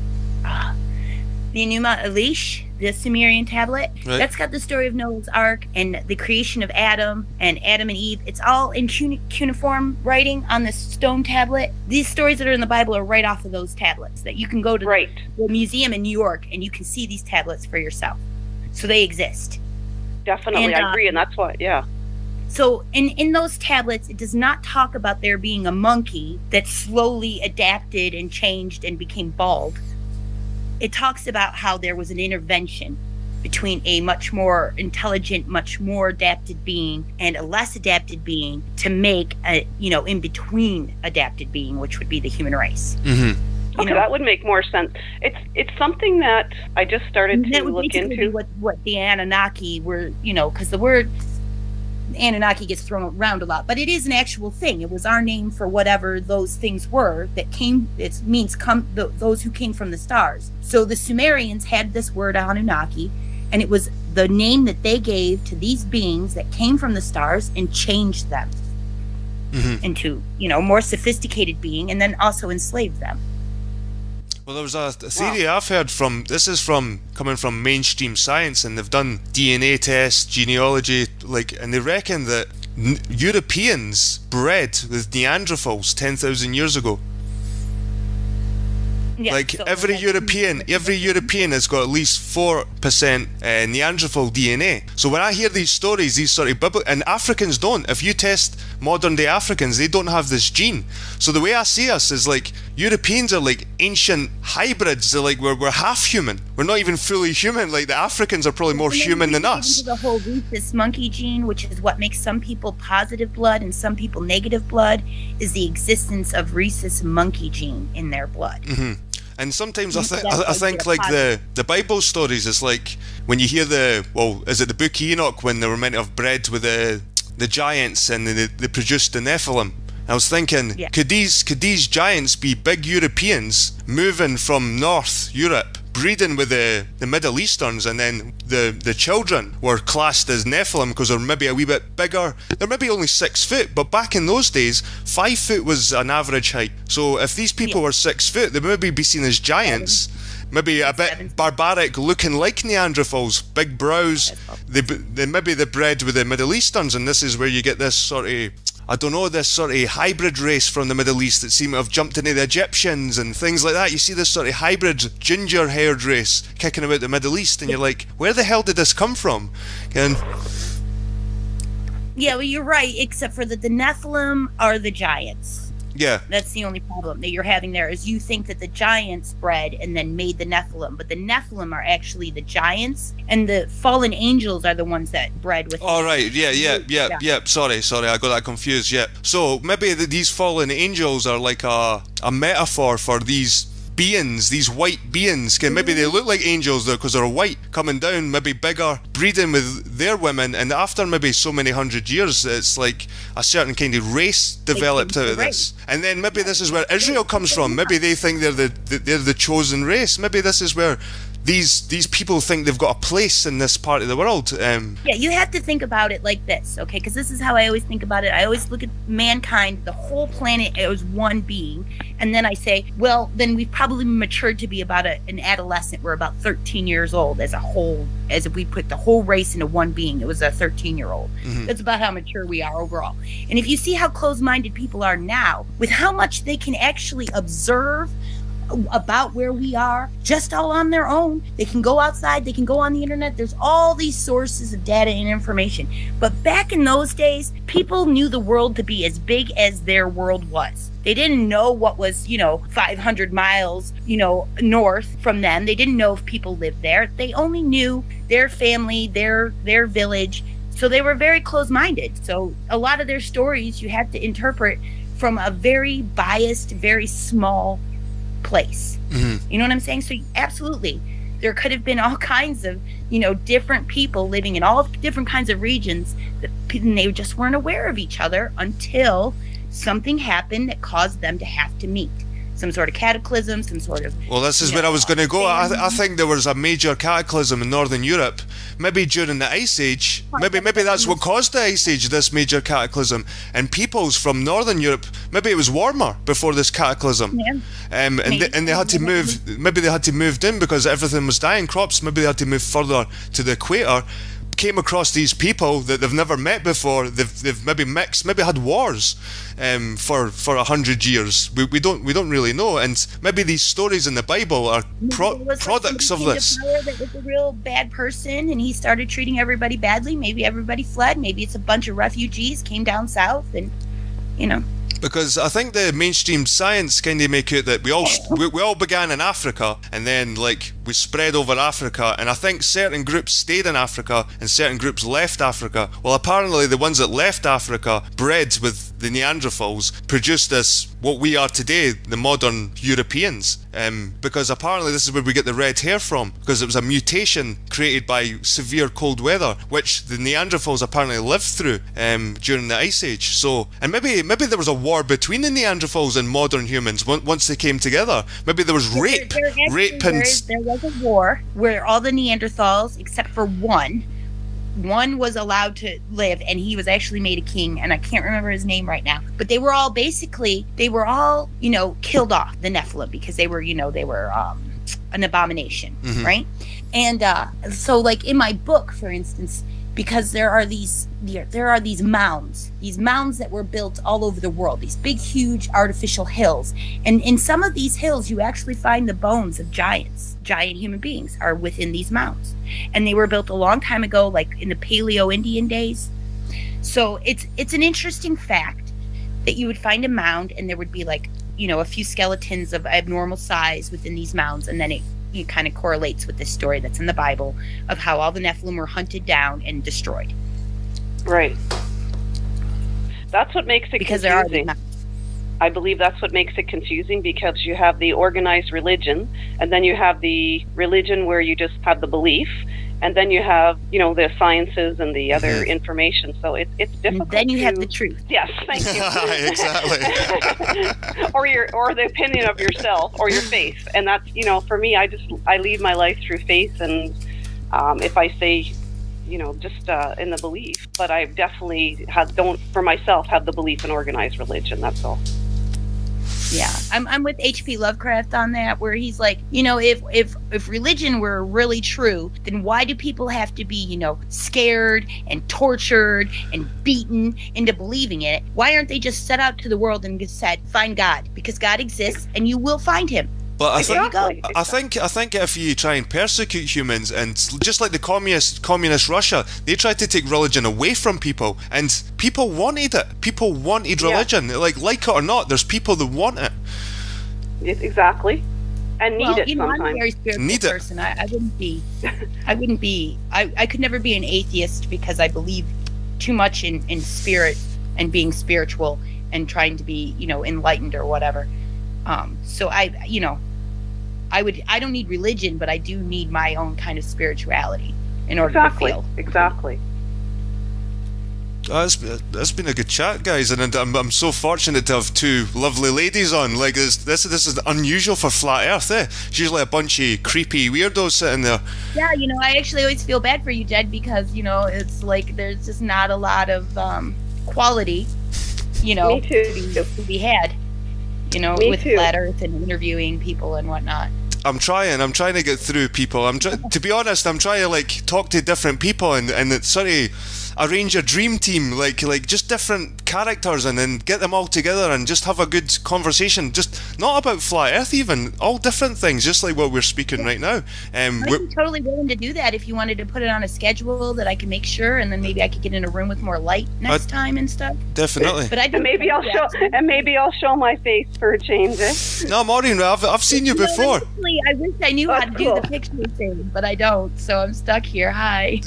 Enuma Elish, the Sumerian tablet. Right. That's got the story of Noah's Ark and the creation of Adam and Eve. It's all in cuneiform writing on this stone tablet. These stories that are in the Bible are right off of those tablets that you can go to the museum in New York and you can see these tablets for yourself. So they exist. Definitely, I agree, and that's what, So in those tablets, it does not talk about there being a monkey that slowly adapted and changed and became bald. It talks about how there was an intervention between a much more intelligent, much more adapted being and a less adapted being to make a, in between adapted being, which would be the human race. Okay, that would make more sense. It's something that I just started to look into. What the Anunnaki were, because the word Anunnaki gets thrown around a lot, but it is an actual thing. It was our name for whatever those things were that came. It means those who came from the stars. So the Sumerians had this word Anunnaki, and it was the name that they gave to these beings that came from the stars and changed them into more sophisticated being, and then also enslaved them. Well, there was a theory I've heard coming from mainstream science, and they've done DNA tests, genealogy, and they reckon that Europeans bred with Neanderthals 10,000 years ago. Yeah, every European has got at least 4% Neanderthal DNA. So when I hear these stories, these sort of and Africans don't. If you test modern day Africans, they don't have this gene. So the way I see us is like Europeans are like ancient hybrids. They're like we're half human. We're not even fully human. Like the Africans are probably more human than us. The whole rhesus monkey gene, which is what makes some people positive blood and some people negative blood, is the existence of rhesus monkey gene in their blood. Mm-hmm. And sometimes I think like the Bible stories, it's like when you hear is it the Book of Enoch, when they were meant to have bred with the giants and they produced the Nephilim. I was thinking, could these giants be big Europeans moving from North Europe, breeding with the Middle Easterns, and then the children were classed as Nephilim because they're maybe a wee bit bigger. They're maybe only 6 foot, but back in those days, 5 foot was an average height. So if these people were 6 foot, they maybe be seen as giants. Maybe a bit barbaric, looking like Neanderthals, big brows. They maybe they're bred with the Middle Easterns, and this is where you get this sort of, I don't know, this sort of hybrid race from the Middle East that seem to have jumped into the Egyptians and things like that. You see this sort of hybrid ginger-haired race kicking about the Middle East, and you're like, where the hell did this come from? Yeah, well, you're right, except for that the Nephilim are the giants. Yeah. That's the only problem that you're having there, is you think that the giants bred and then made the Nephilim, but the Nephilim are actually the giants, and the fallen angels are the ones that bred with. All right. Yeah. Sorry, I got that confused. Yeah. So maybe these fallen angels are like a metaphor for these beings, these white beings. Maybe they look like angels though because they're white, coming down, maybe bigger, breeding with their women, and after maybe so many 100 years, it's like a certain kind of race developed out of this. And then maybe this is where Israel comes from. Maybe they think they're the chosen race. Maybe this is where these people think they've got a place in this part of the world. Yeah, you have to think about it like this, okay? Because this is how I always think about it. I always look at mankind, the whole planet, as one being, and then I say, well, then we've probably matured to be about an adolescent. We're about 13 years old as a whole. As if we put the whole race into one being, it was a 13-year-old. Mm-hmm. That's about how mature we are overall. And if you see how close-minded people are now, with how much they can actually observe about where we are just all on their own. They can go outside, they can go on the internet. There's all these sources of data and information. But back in those days, people knew the world to be as big as their world was. They didn't know what was, 500 miles, north from them. They didn't know if people lived there. They only knew their family, their village. So they were very close-minded. So a lot of their stories you have to interpret from a very biased, very small place. Mm-hmm. You know what I'm saying? So absolutely, there could have been all kinds of, different people living in all different kinds of regions and they just weren't aware of each other until something happened that caused them to have to meet. Some sort of cataclysm, some sort of... Well, this is where I was going to go. I think there was a major cataclysm in Northern Europe, maybe during the Ice Age. Maybe that's what caused the Ice Age, this major cataclysm. And peoples from Northern Europe, maybe it was warmer before this cataclysm. Yeah. And they had to move, maybe they had to move in because everything was dying, crops, maybe they had to move further to the equator. Came across these people that they've never met before. They've maybe mixed, maybe had wars for 100 years. We don't really know. And maybe these stories in the Bible are products of this. That was a real bad person, and he started treating everybody badly. Maybe everybody fled. Maybe it's a bunch of refugees came down south, and Because I think the mainstream science kind of make it that we all began in Africa, and then we spread over Africa, and I think certain groups stayed in Africa and certain groups left Africa. Well, apparently the ones that left Africa, bred with the Neanderthals, produced this, what we are today, the modern Europeans. Because apparently this is where we get the red hair from, because it was a mutation created by severe cold weather, which the Neanderthals apparently lived through during the Ice Age. So, and maybe there was a war between the Neanderthals and modern humans once they came together. Maybe there was rape. There was a war where all the Neanderthals, except for one was allowed to live, and he was actually made a king, and I can't remember his name right now. But they were all killed off, the Nephilim, because they were an abomination, mm-hmm. right? And so in my book, for instance, because there are these mounds that were built all over the world, these big, huge artificial hills. And in some of these hills, you actually find the bones of giant human beings are within these mounds. And they were built a long time ago, like in the Paleo-Indian days. So it's an interesting fact that you would find a mound and there would be like, a few skeletons of abnormal size within these mounds. And then it kind of correlates with this story that's in the Bible of how all the Nephilim were hunted down and destroyed. Right. That's what makes it because confusing. I believe that's what makes it confusing, because you have the organized religion, and then you have the religion where you just have the belief, and then you have, the sciences and the other information. So it's difficult. And then you have the truth. Yes, thank you. Exactly. or the opinion of yourself or your faith, and that's for me, I lead my life through faith, and if I say, just in the belief, but I definitely don't for myself have the belief in organized religion. That's all. Yeah, I'm with H.P. Lovecraft on that, where he's like, if religion were really true, then why do people have to be, scared and tortured and beaten into believing in it? Why aren't they just set out to the world and just said, find God, because God exists and you will find him? But I Exactly. think if you try and persecute humans, and just like the communist Russia, they tried to take religion away from people, and people wanted it. People wanted religion, like it or not. There's people that want it. Exactly, and need it I'm a sometimes. very spiritual person. I wouldn't be. I could never be an atheist because I believe too much in spirit and being spiritual and trying to be, enlightened or whatever. So I don't need religion, but I do need my own kind of spirituality in order to feel. Exactly. That's been a good chat, guys, and I'm so fortunate to have two lovely ladies on. Like this is unusual for Flat Earth, eh? It's usually a bunch of creepy weirdos sitting there. Yeah, I actually always feel bad for you, Jed, because it's like there's just not a lot of quality, Me too. to be had. Me with too. Flat Earth and interviewing people and whatnot. I'm trying to get through people. To be honest, I'm trying to talk to different people and sort of arrange a dream team, like just different characters, and then get them all together and just have a good conversation. Just not about Flat Earth, even all different things, just like what we're speaking right now. I'm totally willing to do that if you wanted to put it on a schedule that I can make sure, and then maybe I could get in a room with more light next time and stuff. Definitely. But Maybe I'll show my face for a change. Eh? No, Maureen, I've seen you before. Honestly, I wish I knew how to do the picture thing, but I don't, so I'm stuck here. Hi.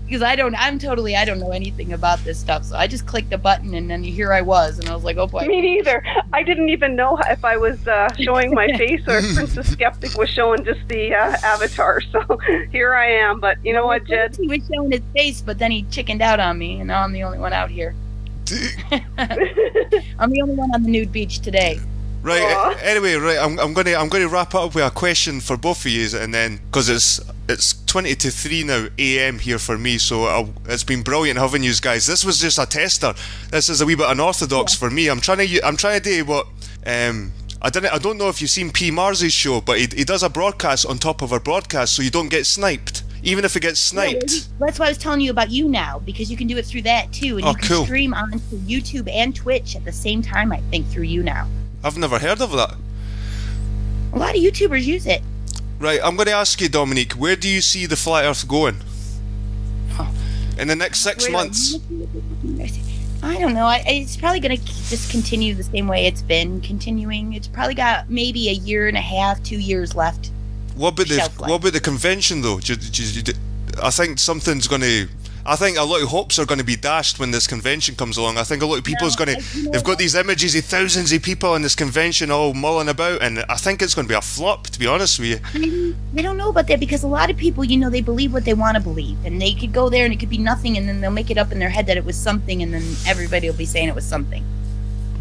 Because I don't know anything about this stuff, so I just clicked a button and then here I was, and I was like, oh boy. Me neither. I didn't even know if I was showing my face or if Princess Skeptic was showing just the avatar, so here I am. But you know what, Jed? He was showing his face, but then he chickened out on me, and now I'm the only one out here. I'm the only one on the nude beach today. Right. Aww. Anyway, right. I'm going to wrap up with a question for both of you, and then because it's 20 to 3 now a.m. here for me, so it's been brilliant having you guys. This was just a tester. This is a wee bit unorthodox for me. I'm trying to do what I don't know if you've seen P. Mars's show, but he does a broadcast on top of a broadcast, so you don't get sniped. Even if it gets sniped. Yeah, that's why I was telling you about you now, because you can do it through that too, and you can stream onto YouTube and Twitch at the same time, I think, through you now. I've never heard of that. A lot of YouTubers use it. Right, I'm going to ask you, Dominique, where do you see the Flat Earth going? In the next 6 months? I don't know. It's probably going to just continue the same way it's been continuing. It's probably got maybe a year and a half, 2 years left. What about the convention, though? I think something's going to... I think a lot of hopes are going to be dashed when this convention comes along. I think a lot of people they've got these images of thousands of people in this convention all mulling about, and I think it's going to be a flop, to be honest with you. I don't know about that, because a lot of people, they believe what they want to believe, and they could go there and it could be nothing, and then they'll make it up in their head that it was something, and then everybody will be saying it was something.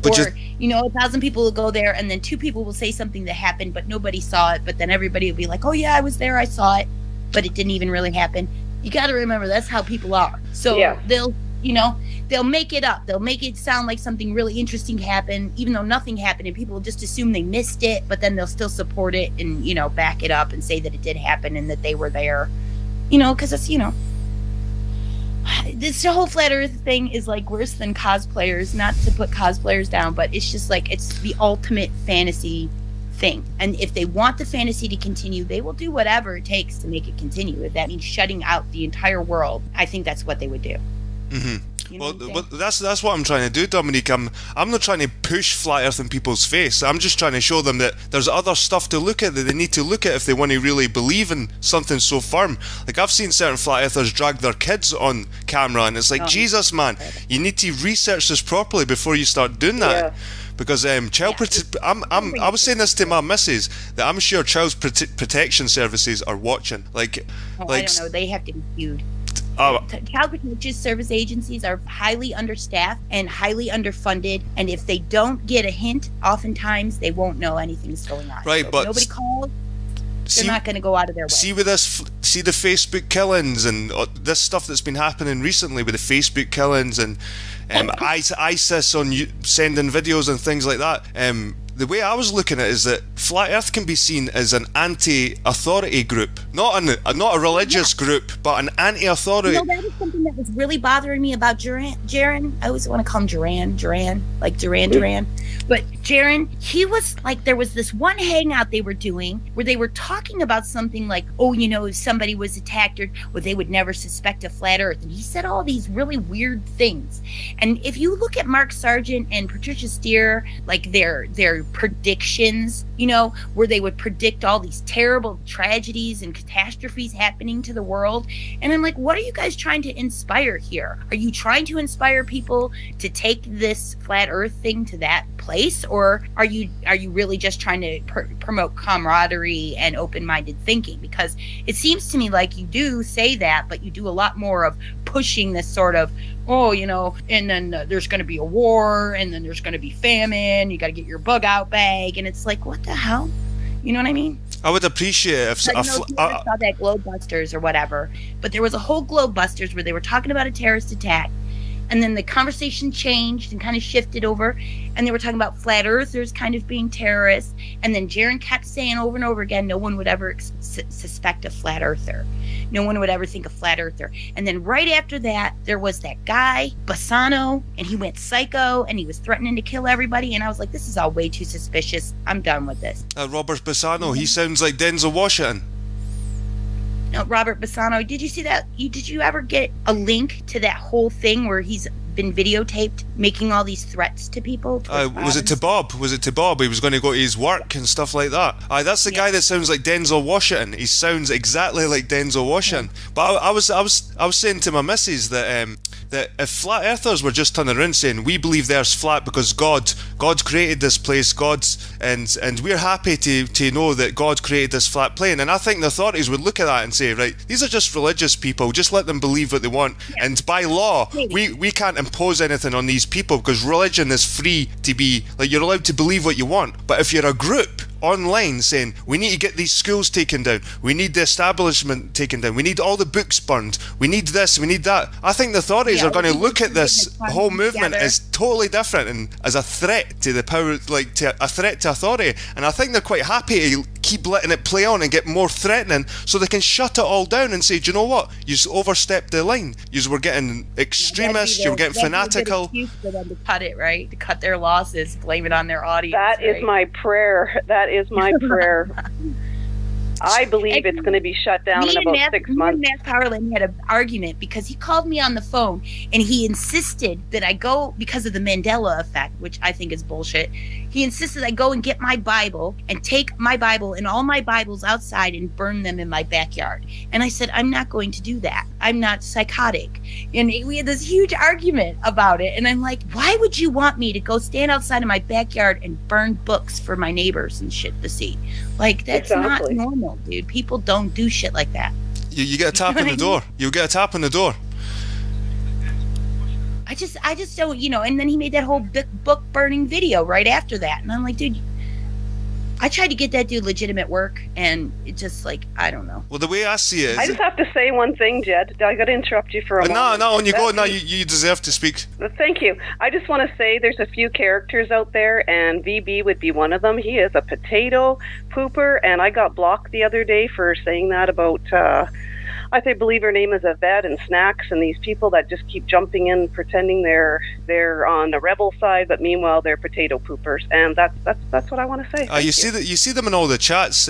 But or, 1,000 people will go there, and then 2 people will say something that happened, but nobody saw it, but then everybody will be like, oh yeah, I was there, I saw it, but it didn't even really happen. You got to remember, that's how people are. So they'll make it up. They'll make it sound like something really interesting happened, even though nothing happened, and people will just assume they missed it, but then they'll still support it and, back it up and say that it did happen and that they were there. because it's, this whole flat earth thing is like worse than cosplayers, not to put cosplayers down, but it's just like, it's the ultimate fantasy thing. And if they want the fantasy to continue, they will do whatever it takes to make it continue. If that means shutting out the entire world, I think that's what they would do. Mm-hmm. Well, that's what I'm trying to do, Dominique. I'm not trying to push flat earth in people's face. I'm just trying to show them that there's other stuff to look at, that they need to look at if they want to really believe in something so firm. Like, I've seen certain flat earthers drag their kids on camera, and it's like, Jesus, man, you need to research this properly before you start doing that. Yeah. Because I was saying this to my missus, that I'm sure child protection services are watching. I don't know, they have to be huge. Child protection service agencies are highly understaffed and highly underfunded, and if they don't get a hint, oftentimes they won't know anything's going on. Right, so but nobody calls. They're not going to go out of their way. See the Facebook killings and this stuff that's been happening recently with the Facebook killings and ISIS on sending videos and things like that. The way I was looking at it is that Flat Earth can be seen as an anti-authority group, not a religious group, but an anti-authority. That is something that was really bothering me about Jaron. I always want to call him Duran, like Duran. But Jaron, he was like, there was this one hangout they were doing where they were talking about something like, if somebody was attacked, or they would never suspect a flat Earth. And he said all these really weird things. And if you look at Mark Sargent and Patricia Steer, like their predictions, where they would predict all these terrible tragedies and catastrophes happening to the world. And I'm like, what are you guys trying to inspire here? Are you trying to inspire people to take this flat Earth thing to that place, or are you really just trying to promote camaraderie and open-minded thinking? Because it seems to me like you do say that, but you do a lot more of pushing this sort of, and then there's going to be a war, and then there's going to be famine, you got to get your bug out bag, and it's like, what the hell? You know what I mean? I would appreciate it if I saw that Globebusters or whatever, but there was a whole Globebusters where they were talking about a terrorist attack, and then the conversation changed and kind of shifted over, and they were talking about flat earthers kind of being terrorists, and then Jaron kept saying over and over again, no one would ever suspect a flat earther. No one would ever think a flat earther. And then right after that, there was that guy, Bassano, and he went psycho, and he was threatening to kill everybody, and I was like, this is all way too suspicious. I'm done with this. Robert Bassano, he sounds like Denzel Washington. No, Robert Bassano, did you see that? Did you ever get a link to that whole thing where he's been videotaped making all these threats to people? Was it to Bob? He was going to go to his work and stuff like that. That's the guy that sounds like Denzel Washington. He sounds exactly like Denzel Washington. Yeah. But I was saying to my missus that if flat earthers were just turning around saying, we believe the Earth's flat because God created this place, and we're happy to know that God created this flat plane, and I think the authorities would look at that and say, right, these are just religious people, just let them believe what they want, and by law we can't impose anything on these people because religion is free to be, like, you're allowed to believe what you want. But if you're a group online saying, we need to get these schools taken down, we need the establishment taken down, we need all the books burned, we need this, we need that, I think the authorities are going to look at this whole movement as totally different and as a threat to the power, like a threat to authority, and I think they're quite happy to keep letting it play on and get more threatening so they can shut it all down and say, do you know what, you overstepped the line, you were getting extremist, you were getting fanatical. For them to cut it, right? To cut their losses, blame it on their audience. That is my prayer. That is my prayer. I believe it's going to be shut down in about 6 months. Me and Matt Powerland had an argument because he called me on the phone and he insisted that I go, because of the Mandela effect, which I think is bullshit. He insisted I go and get my Bible and take my Bible and all my Bibles outside and burn them in my backyard. And I said, I'm not going to do that. I'm not psychotic. And we had this huge argument about it. And I'm like, why would you want me to go stand outside of my backyard and burn books for my neighbors and shit to see? Like, that's not normal, dude. People don't do shit like that. You get a tap on the door. You get a tap on the door. I just don't, and then he made that whole book burning video right after that. And I'm like, dude, I tried to get that dude legitimate work, and it just, like, I don't know. Well, the way I see it, I just have to say one thing, Jed. I got to interrupt you for a moment. No, when you go, no, you deserve to speak. Thank you. I just want to say there's a few characters out there, and VB would be one of them. He is a potato pooper, and I got blocked the other day for saying that about I believe her name is Yvette and Snacks, and these people that just keep jumping in, pretending they're on the rebel side, but meanwhile they're potato poopers, and that's what I want to say. You see them in all the chats,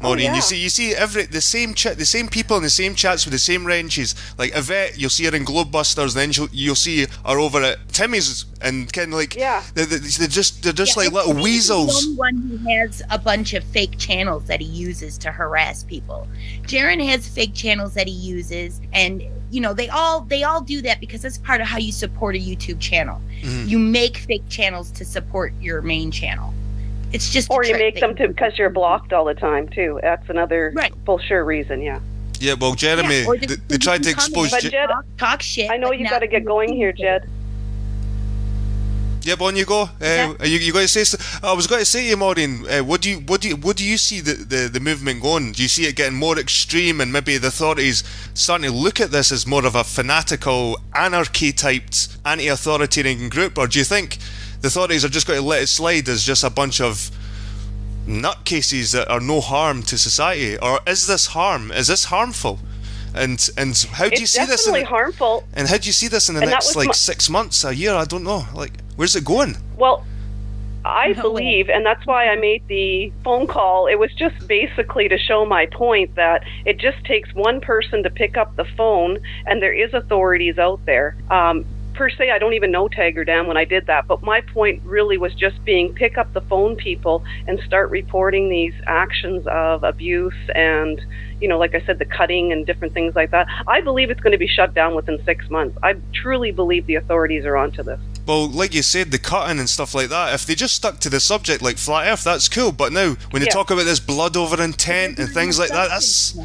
Maureen. yeah. You see the same people in the same chats with the same wrenches. Like Yvette, you'll see her in Globebusters, then you'll see her over at Timmy's, and kind of like they're just like little weasels. He's the only one who has a bunch of fake channels that he uses to harass people. Jaron has fake channels that he uses, and they all do that because that's part of how you support a YouTube channure. You make fake channels to support your main channel. It's just or you make them because you're blocked all the time too. That's another for sure reason. Yeah, well, Jeremy, they tried to expose Jed, talk shit. I know you got to get going here, Jed. Yep, on you go. You got to say. I was going to say to you, Maureen. What do you see the movement going? Do you see it getting more extreme, and maybe the authorities starting to look at this as more of a fanatical, anarchy-typed, anti-authoritarian group, or do you think the authorities are just going to let it slide as just a bunch of nutcases that are no harm to society, or is this harm? Is this harmful? And how do you see this? It's definitely harmful. And how do you see this in the next 6 months, a year? I don't know. Like, where's it going? Well, I believe, and that's why I made the phone call, it was just basically to show my point that it just takes one person to pick up the phone, and there is authorities out there. Per se, I don't even know Tag or Dam when I did that, but my point really was just pick up the phone, people, and start reporting these actions of abuse and, like I said, the cutting and different things like that. I believe it's going to be shut down within 6 months. I truly believe the authorities are onto this. Well, like you said, the cutting and stuff like that, if they just stuck to the subject like Flat Earth, that's cool, but now, when they talk about this blood over intent and things like that, that's...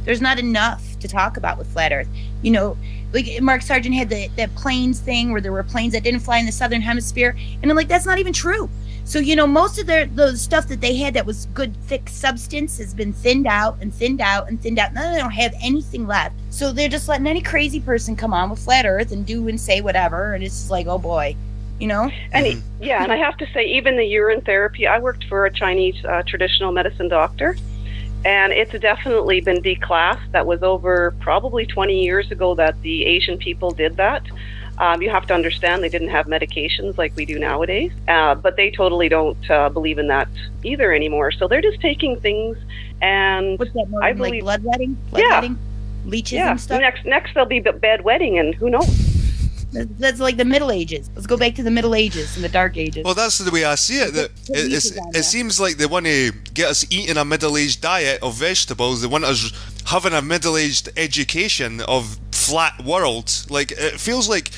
There's not enough to talk about with Flat Earth. Like Mark Sargent had that planes thing where there were planes that didn't fly in the southern hemisphere, and I'm like, that's not even true. So most of the stuff that they had that was good thick substance has been thinned out and thinned out and thinned out. Now they don't have anything left, so they're just letting any crazy person come on with Flat Earth and do and say whatever, and it's just like, oh boy, And and I have to say, even the urine therapy, I worked for a Chinese traditional medicine doctor, and it's definitely been declassed. That was over probably 20 years ago that the Asian people did that. You have to understand they didn't have medications like we do nowadays, but they totally don't believe in that either anymore. So they're just taking things, and what's that, I believe like bloodletting, leeches and stuff. Next there'll be bedwetting, and who knows. That's like the Middle Ages. Let's go back to the Middle Ages and the Dark Ages. Well, that's the way I see it. That it seems like they want to get us eating a middle-aged diet of vegetables. They want us having a middle-aged education of flat world. Like it feels like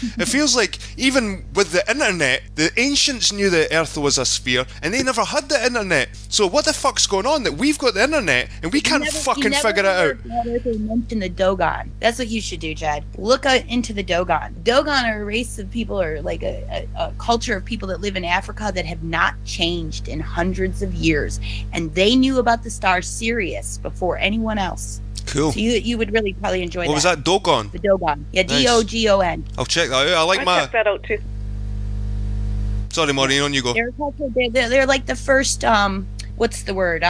even with the internet, the ancients knew the Earth was a sphere, and they never had the internet. So what the fuck's going on that we've got the internet and we can't fucking figure it out? Mention the Dogon. That's what you should do, Chad. Look out into the Dogon. Dogon are a race of people, or like a culture of people that live in Africa that have not changed in hundreds of years, and they knew about the star Sirius before anyone else. Cool. So you would really probably enjoy that. What was that? Dogon? The Dogon. Yeah, nice. Dogon. I'll check that out. I'll check that out too. Sorry, Maureen, on you go. They're like the first, what's the word?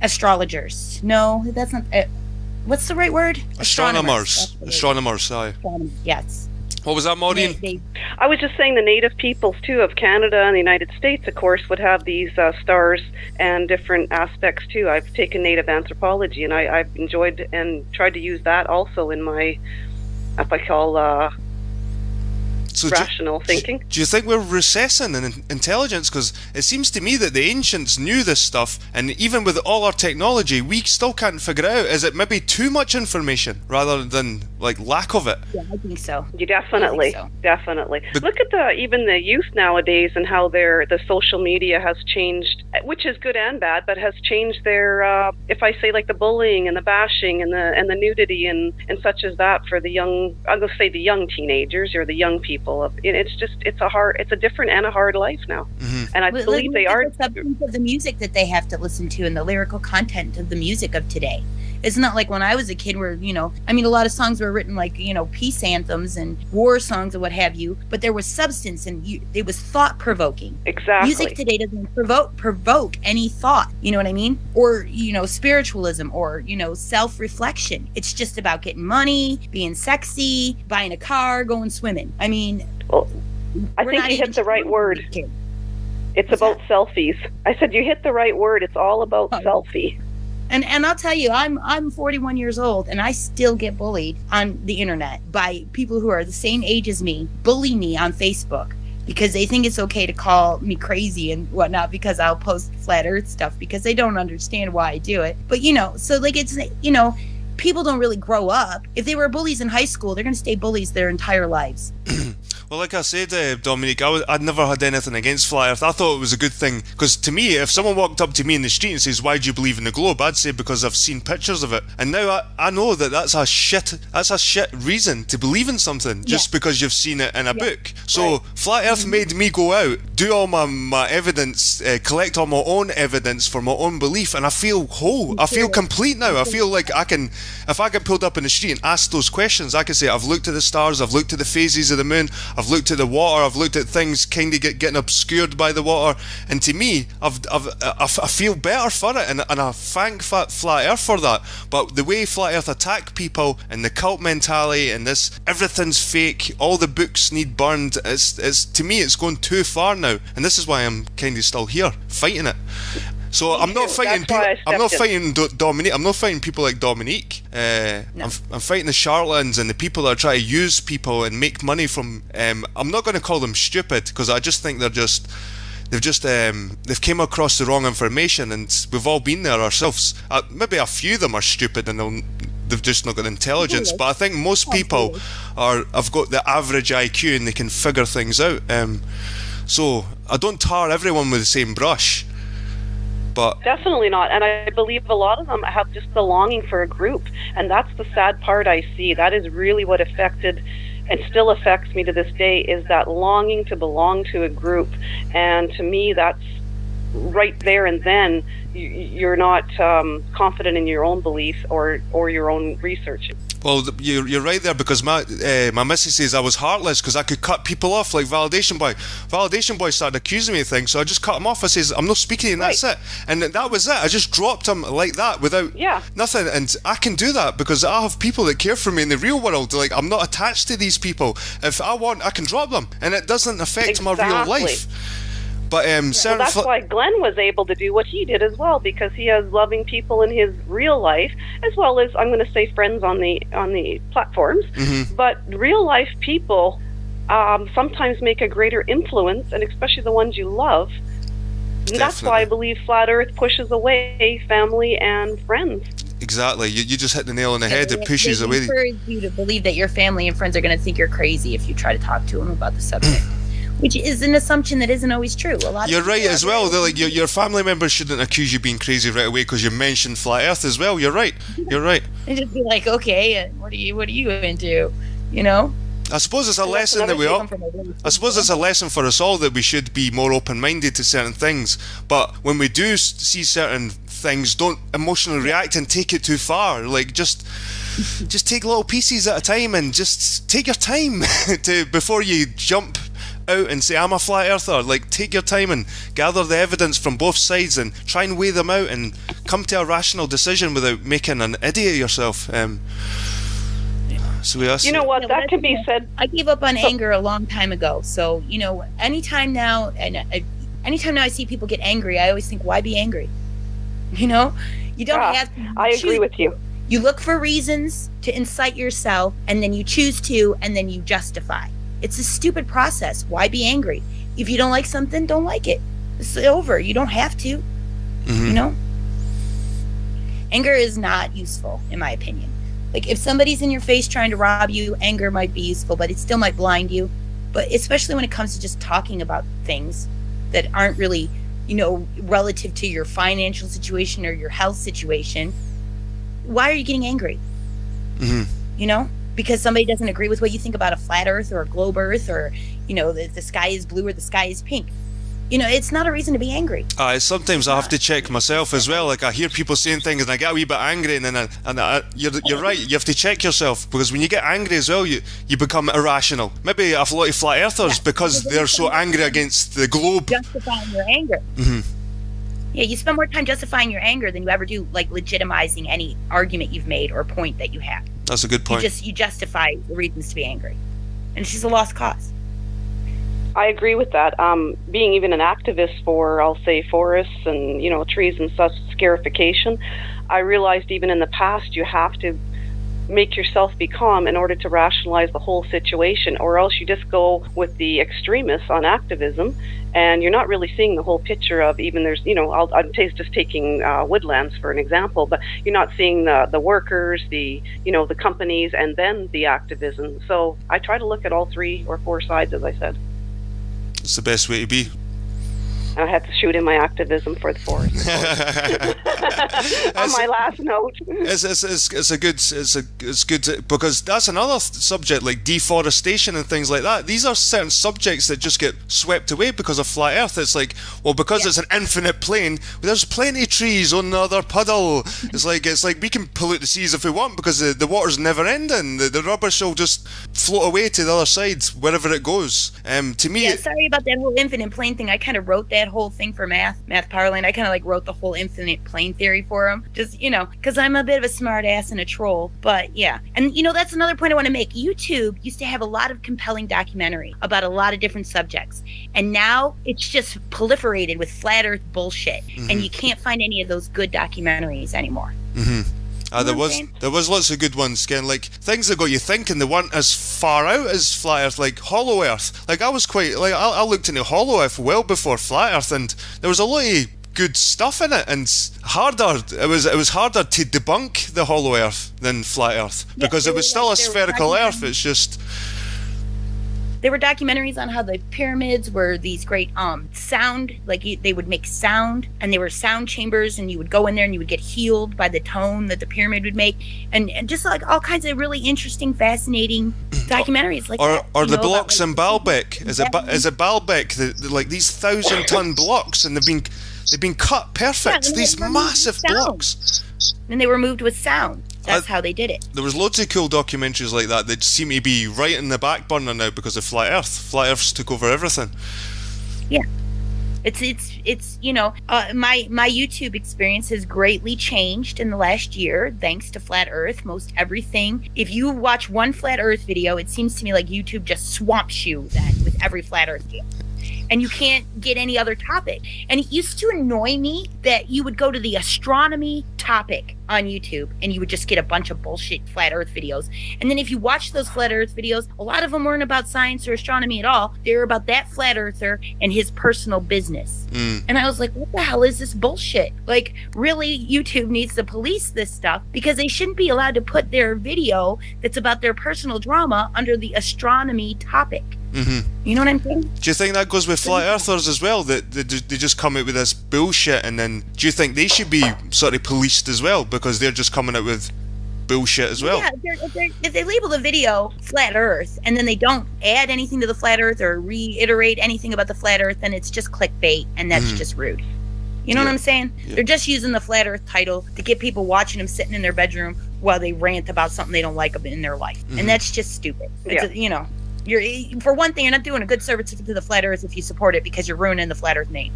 Astrologers. No, that's not... what's the right word? Astronomers. Astronomers, sorry. Yes. What was that, Maureen? I was just saying the native peoples, too, of Canada and the United States, of course, would have these stars and different aspects, too. I've taken native anthropology, and I've enjoyed and tried to use that also in my, if I call, rational thinking. Do you think we're recessing in intelligence? Because it seems to me that the ancients knew this stuff, and even with all our technology, we still can't figure it out. Is it maybe too much information rather than like lack of it? Yeah, I think so. You definitely. But look at even the youth nowadays and how the social media has changed, which is good and bad, but has changed their if I say like the bullying and the bashing and the nudity and such as that for the young. I'm going to say the young teenagers or the young people. It's a different and a hard life now, and I believe they are the substance of the music that they have to listen to and the lyrical content of the music of today. It's not like when I was a kid where, you know, I mean, a lot of songs were written like, you know, peace anthems and war songs and what have you, but there was substance and it was thought provoking. Exactly. Music today doesn't provoke any thought, you know what I mean? Or, you know, spiritualism or, you know, self-reflection. It's just about getting money, being sexy, buying a car, going swimming. I mean, well, I think you hit the right word. It's about selfies. I said you hit the right word. It's all about selfie. And I'll tell you, I'm 41 years old and I still get bullied on the internet by people who are the same age as me, bully me on Facebook because they think it's okay to call me crazy and whatnot because I'll post flat earth stuff because they don't understand why I do it. But, you know, so like it's, you know, people don't really grow up. If they were bullies in high school, they're going to stay bullies their entire lives. Well, like I said, Dominique, I'd never had anything against Flat Earth. I thought it was a good thing, because to me, if someone walked up to me in the street and says, why do you believe in the globe? I'd say, because I've seen pictures of it. And now I know that that's a shit reason to believe in something, just because you've seen it in a book. So Flat Earth made me go out, do all my evidence, collect all my own evidence for my own belief, and I feel whole. I feel complete now. I feel like I can, if I get pulled up in the street and ask those questions, I can say, I've looked at the stars, I've looked at the phases of the moon, I've looked at the water, I've looked at things kind of getting obscured by the water, and to me, I feel better for it, and I thank Flat Earth for that. But the way Flat Earth attack people, and the cult mentality, and this, everything's fake, all the books need burned, it's to me, it's going too far now, and this is why I'm kind of still here, fighting it. So I'm not fighting people. I'm not fighting Dominique. I'm not fighting people like Dominique. No. I'm fighting the charlatans and the people that are trying to use people and make money from. I'm not going to call them stupid, because I just think they've came across the wrong information, and we've all been there ourselves. Maybe a few of them are stupid and they've just not got intelligence. But I think most people have got the average IQ and they can figure things out. So I don't tar everyone with the same brush. But definitely not, and I believe a lot of them have just the longing for a group, and that's the sad part I see. That is really what affected and still affects me to this day, is that longing to belong to a group. And to me, that's right there and then you're not confident in your own beliefs or your own research. Well, you're right there, because my missus says I was heartless because I could cut people off like Validation Boy. Validation Boy started accusing me of things, so I just cut him off. I says, I'm not speaking to you, and that's it. And that was it. I just dropped him like that without nothing. And I can do that because I have people that care for me in the real world. Like, I'm not attached to these people. If I want, I can drop them, and it doesn't affect my real life. But well, that's why Glenn was able to do what he did as well, because he has loving people in his real life, as well as, I'm going to say, friends on the platforms. Mm-hmm. But real life people sometimes make a greater influence, and especially the ones you love. And that's why I believe Flat Earth pushes away family and friends. Exactly. You just hit the nail on the head. It pushes away. It encourages you to believe that your family and friends are going to think you're crazy if you try to talk to them about the subject. Which is an assumption that isn't always true. You're right as well. Like your family members shouldn't accuse you of being crazy right away because you mentioned Flat Earth as well. You're right. You're right. And just be like, okay, what are you into? You know. I suppose it's a lesson that we all. I suppose it's a lesson for us all that we should be more open-minded to certain things. But when we do see certain things, don't emotionally react and take it too far. Like just take little pieces at a time, and just take your time before you jump out and say I'm a flat earther. Like, take your time and gather the evidence from both sides and try and weigh them out and come to a rational decision without making an idiot of yourself. So you know what, that can be said. I gave up on anger a long time ago. So, you know, anytime now I see people get angry, I always think, why be angry? You know, you don't have to. I agree with you. You look for reasons to incite yourself, and then you choose to, and then you justify. It's a stupid process. Why be angry? If you don't like something, don't like it. It's over. You don't have to. Mm-hmm. You know? Anger is not useful, in my opinion. Like, if somebody's in your face trying to rob you, anger might be useful, but it still might blind you. But especially when it comes to just talking about things that aren't really, you know, relative to your financial situation or your health situation, why are you getting angry? Mm-hmm. You know? Because somebody doesn't agree with what you think about a flat earth or a globe earth, or, you know, the sky is blue or the sky is pink. It's not a reason to be angry. Sometimes I have to check myself as well. Like, I hear people saying things and I get a wee bit angry, and then you're right. You have to check yourself, because when you get angry as well, you become irrational. Maybe a lot of flat earthers, because they're so angry against the globe. Justifying your anger. Mm-hmm. Yeah, you spend more time justifying your anger than you ever do like legitimizing any argument you've made or point that you have. That's a good point. You justify the reasons to be angry, and it's just a lost cause. I agree with that. Being even an activist for, I'll say, forests and, trees and such, scarification, I realized even in the past you have to make yourself be calm in order to rationalize the whole situation, or else you just go with the extremists on activism, and you're not really seeing the whole picture of even there's, I'm just taking woodlands for an example, but you're not seeing the workers, the companies, and then the activism. So I try to look at all 3 or 4 sides, as I said. It's the best way to be. I had to shoot in my activism for the forest. On my last note. It's good because that's another subject, like deforestation and things like that. These are certain subjects that just get swept away because of flat Earth. It's like, well, because it's an infinite plane, there's plenty of trees on the other puddle. It's like we can pollute the seas if we want, because the water's never ending. The rubbish will just float away to the other side wherever it goes. To me, sorry about that whole infinite plane thing. I kind of wrote that whole thing for math Powerline. I kind of like wrote the whole infinite plane theory for him, just because I'm a bit of a smart ass and a troll. But yeah, and that's another point I want to make. YouTube used to have a lot of compelling documentary about a lot of different subjects, and now it's just proliferated with flat Earth bullshit, and you can't find any of those good documentaries anymore. There was lots of good ones, Ken, like things that got you thinking. They weren't as far out as flat Earth, like Hollow Earth. Like I looked into Hollow Earth well before flat Earth, and there was a lot of good stuff in it, and it was harder to debunk the Hollow Earth than flat Earth, because it was still a spherical Earth. It's just. There were documentaries on how the pyramids were these great sound, like they would make sound, and they were sound chambers, and you would go in there and you would get healed by the tone that the pyramid would make, and just like all kinds of really interesting, fascinating documentaries. Like or the blocks in Baalbek. Is it Baalbek? Like these 1,000-ton blocks, and they've been cut perfect. These massive blocks. And they were moved with sound. That's how they did it. There was loads of cool documentaries like that seem to be right in the back burner now because of flat Earth. Flat Earth's took over everything. Yeah. It's my YouTube experience has greatly changed in the last year thanks to flat Earth. Most everything. If you watch one flat Earth video, it seems to me like YouTube just swamps you then with every flat Earth video. And you can't get any other topic. And it used to annoy me that you would go to the astronomy topic on YouTube and you would just get a bunch of bullshit flat Earth videos. And then if you watch those flat Earth videos, a lot of them weren't about science or astronomy at all. They were about that flat earther and his personal business. And I was like, what the hell is this bullshit? Like, really, YouTube needs to police this stuff, because they shouldn't be allowed to put their video that's about their personal drama under the astronomy topic. You know what I'm saying? Do you think that goes with flat earthers as well? That they just come out with this bullshit, and then do you think they should be sort of policed as well because they're just coming out with bullshit as well? Yeah, if they label the video flat Earth and then they don't add anything to the flat Earth or reiterate anything about the flat Earth, then it's just clickbait, and that's just rude. You know what I'm saying? Yeah. They're just using the flat Earth title to get people watching them sitting in their bedroom while they rant about something they don't like in their life, and that's just stupid. It's you're, for one thing, you're not doing a good service to the flat Earth if you support it, because you're ruining the flat Earth name.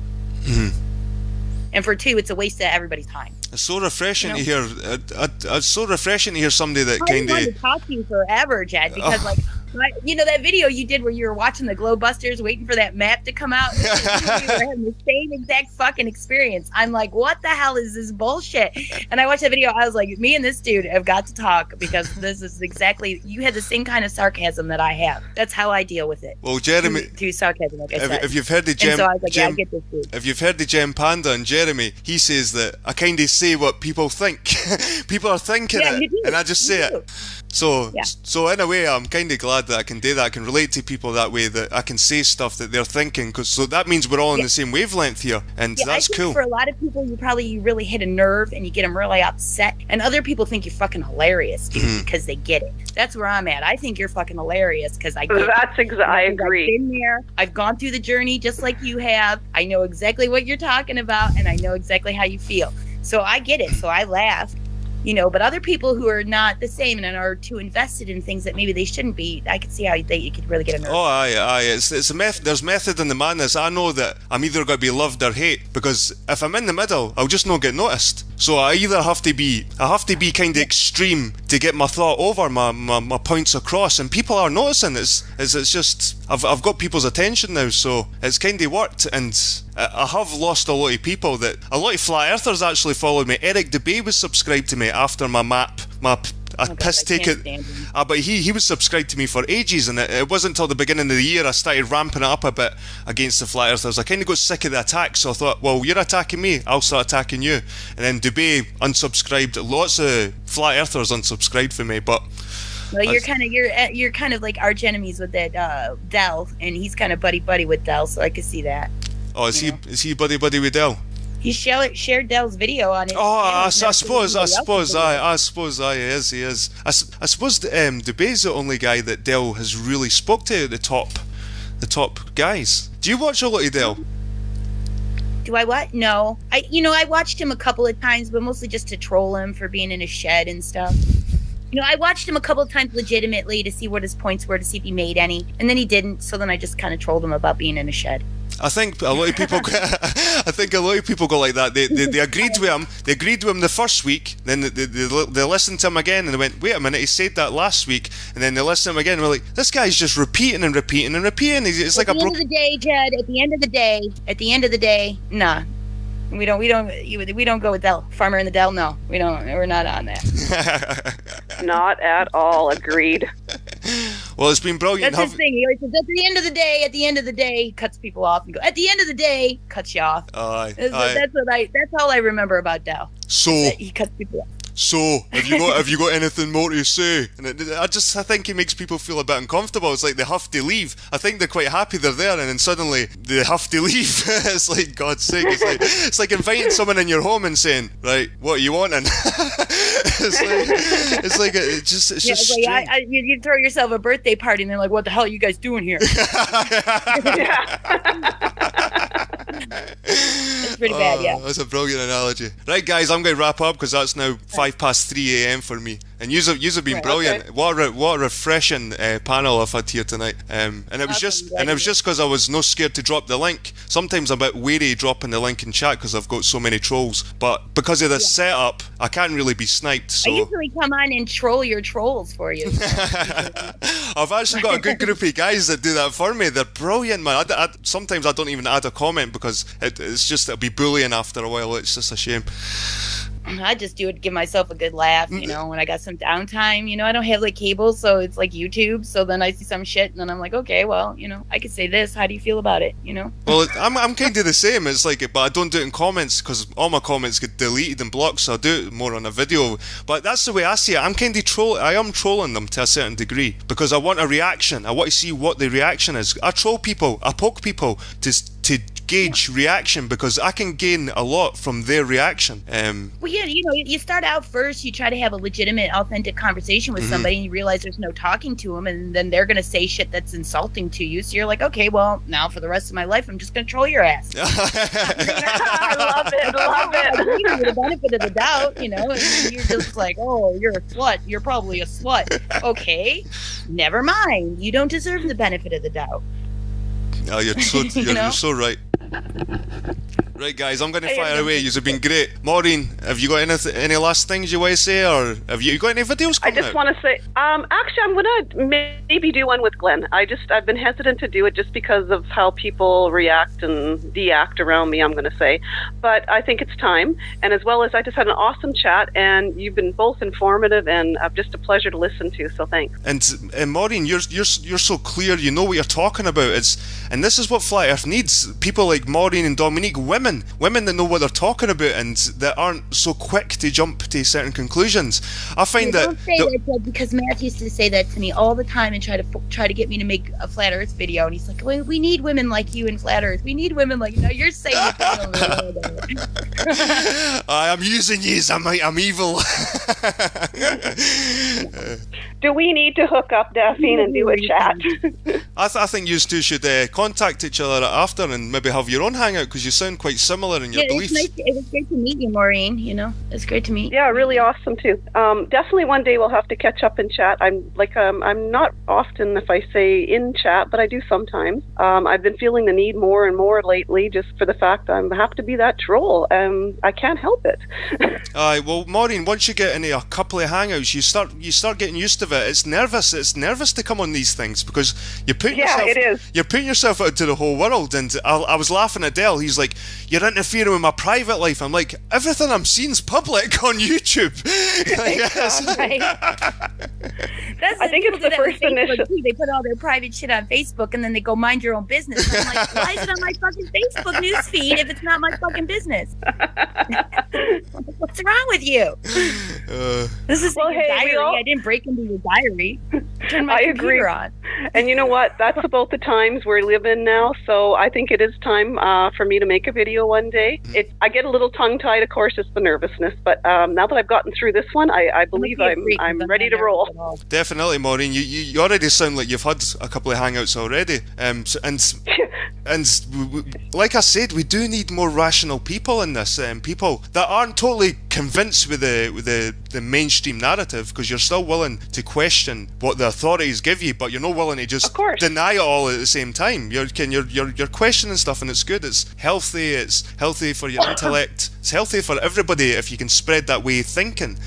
And for two, it's a waste of everybody's time. It's so refreshing to hear. It's so refreshing to hear somebody that kind of. I wanted to talk to you forever, Jed, because that video you did where you were watching the Glowbusters, waiting for that map to come out. You were having the same exact fucking experience. I'm like, what the hell is this bullshit? And I watched that video. I was like, me and this dude have got to talk, because this is exactly. You had the same kind of sarcasm that I have. That's how I deal with it. Well, Jeremy, through sarcasm, like I said. If you've heard the Gem, and so I was like, I get this dude. If you've heard the Gem Panda and Jeremy, he says that I kind of say what people think. People are thinking it, and I just say it. So in a way, I'm kind of glad glad that I can do that. I can relate to people that way, that I can say stuff that they're thinking, because so that means we're all on the same wavelength here, and that's I think cool. For a lot of people, you really hit a nerve and you get them really upset, and other people think you're fucking hilarious, dude, because they get it. That's where I'm at. I think you're fucking hilarious because I get it. I agree. I've been there. I've gone through the journey just like you have. I know exactly what you're talking about, and I know exactly how you feel. So I get it. So I laugh. But other people who are not the same and are too invested in things that maybe they shouldn't be, I could see how you could really get a nerve. Oh, aye. It's a method. There's method in the madness. I know that I'm either going to be loved or hate, because if I'm in the middle, I'll just not get noticed. So I either have to be kind of extreme to get my thought over, my points across, and people are noticing. It's just I've got people's attention now, so it's kind of worked, and I have lost a lot of people. That a lot of flat earthers actually followed me. Eric DeBay was subscribed to me after my piss take it. But he was subscribed to me for ages, and it wasn't until the beginning of the year I started ramping it up a bit against the flat earthers. I kind of got sick of the attack, so I thought, well, you're attacking me, I'll start attacking you. And then DeBay unsubscribed. Lots of flat earthers unsubscribed for me, but. Well, you're kind of like arch enemies with that Dell, and he's kind of buddy with Dell, so I could see that. Oh, is he buddy with Dell? He shared Dell's video on it. Oh, I suppose, he is. I suppose DeBay's the only guy that Dell has really spoke to, the top guys. Do you watch a lot of Dell? Do I what? No. I watched him a couple of times, but mostly just to troll him for being in his shed and stuff. I watched him a couple of times legitimately to see what his points were, to see if he made any, and then he didn't. So then I just kind of trolled him about being in a shed. I think a lot of people. Go like that. They agreed with him. They agreed with him the first week. Then they listened to him again, and they went, "Wait a minute, he said that last week." And then they listened to him again, and we're like, "This guy's just repeating and repeating and repeating." It's like at the end of the day, Jed. At the end of the day, nah. We don't go with Dell. Farmer in the Dell, no. We're not on that. Not at all. Agreed. Well, it's been brilliant. That's his thing. He always says, at the end of the day, cuts people off and go, at the end of the day, cuts you off. Aye. That's all I remember about Dell. So he cuts people off. So, have you got anything more to say? And I think he makes people feel a bit uncomfortable. It's like they have to leave. I think they're quite happy they're there, and then suddenly they have to leave. It's like, God's sake, it's like inviting someone in your home and saying, right, what are you wanting? it's just like you throw yourself a birthday party and they're like, what the hell are you guys doing here? That's pretty bad, yeah. That's a brilliant analogy. Right, guys, I'm going to wrap up because that's now 3 a.m. for me. And yous have been brilliant. Okay. What a refreshing panel I've had here tonight. And it was just because I was no scared to drop the link. Sometimes I'm a bit wary dropping the link in chat because I've got so many trolls. But because of this setup, I can't really be sniped. So. I usually come on and troll your trolls for you. I've actually got a good group of guys that do that for me. They're brilliant, man. Sometimes I don't even add a comment because it'll be bullying after a while. It's just a shame. I just do it to give myself a good laugh, when I got some downtime. I don't have like cable, so it's like YouTube. So then I see some shit and then I'm like, okay, well, I could say this. How do you feel about it? Well, I'm kind of the same. It's like, but I don't do it in comments because all my comments get deleted and blocked, so I do it more on a video. But that's the way I see it. I'm kind of I am trolling them to a certain degree because I want a reaction. I want to see what the reaction is. I troll people. I poke people to gauge reaction because I can gain a lot from their reaction. Well, yeah, you start out first, you try to have a legitimate, authentic conversation with somebody and you realize there's no talking to them, and then they're going to say shit that's insulting to you. So you're like, okay, well, now for the rest of my life, I'm just going to troll your ass. I love it. I give you the benefit of the doubt, and you're just like, oh, you're a slut. You're probably a slut. Okay, never mind. You don't deserve the benefit of the doubt. Oh, you're so right. Right, guys, I'm going to fire away. You've been great. Maureen, have you got any last things you want to say, or have you got any videos coming out? I just want to say, actually, I'm going to maybe do one with Glenn. I've been hesitant to do it just because of how people react and deact around me, I'm going to say. But I think it's time. And as well as I just had an awesome chat, and you've been both informative and just a pleasure to listen to, so thanks. And Maureen, you're so clear, you know what you're talking about. And this is what Flat Earth needs. People like Maureen and Dominique, women that know what they're talking about and that aren't so quick to jump to certain conclusions. I find that. Don't say that, Ted, because Matt used to say that to me all the time and try to get me to make a flat Earth video, and he's like, well, we need women like you in flat Earth. We need women like, no, you're saying it. I'm using yous. I'm evil. Do we need to hook up, Daphne, and do a chat? I think you two should contact each other after and maybe have your own hangout, because you sound quite similar in your beliefs. It was great to meet you, Maureen. You know, it's great to meet you. Yeah, really awesome too. Definitely one day we'll have to catch up and chat. I'm not often, if I say in chat, but I do sometimes. I've been feeling the need more and more lately, just for the fact I have to be that troll. I can't help it. Aye, well, Maureen, once you get into a couple of hangouts, you start getting used to it. It's nervous to come on these things, because you're putting yourself out to the whole world. And I was laughing at Dell. He's like, you're interfering with my private life. I'm like, everything I'm seeing's public on YouTube. Like, yes. Right. I think it's the first initial. They put all their private shit on Facebook and then they go mind your own business. I'm like, why is it on my fucking Facebook news feed if it's not my fucking business? What's wrong with you? This is your diary. I didn't break into your diary. Turn my computer on. And you know what? That's about the times we live in now. So I think it is time for me to make a video one day. I get a little tongue-tied, of course, it's the nervousness. But now that I've gotten through this one, I believe I'm ready to roll. Definitely, Maureen. You already sound like you've had a couple of hangouts already. And like I said, we do need more rational people in this. People that aren't totally convinced with the mainstream narrative, because you're still willing to question what the authorities give you, but you're not willing to just deny it all at the same time. You're questioning stuff, and it's good. It's healthy. It's healthy for your intellect. It's healthy for everybody if you can spread that way of thinking.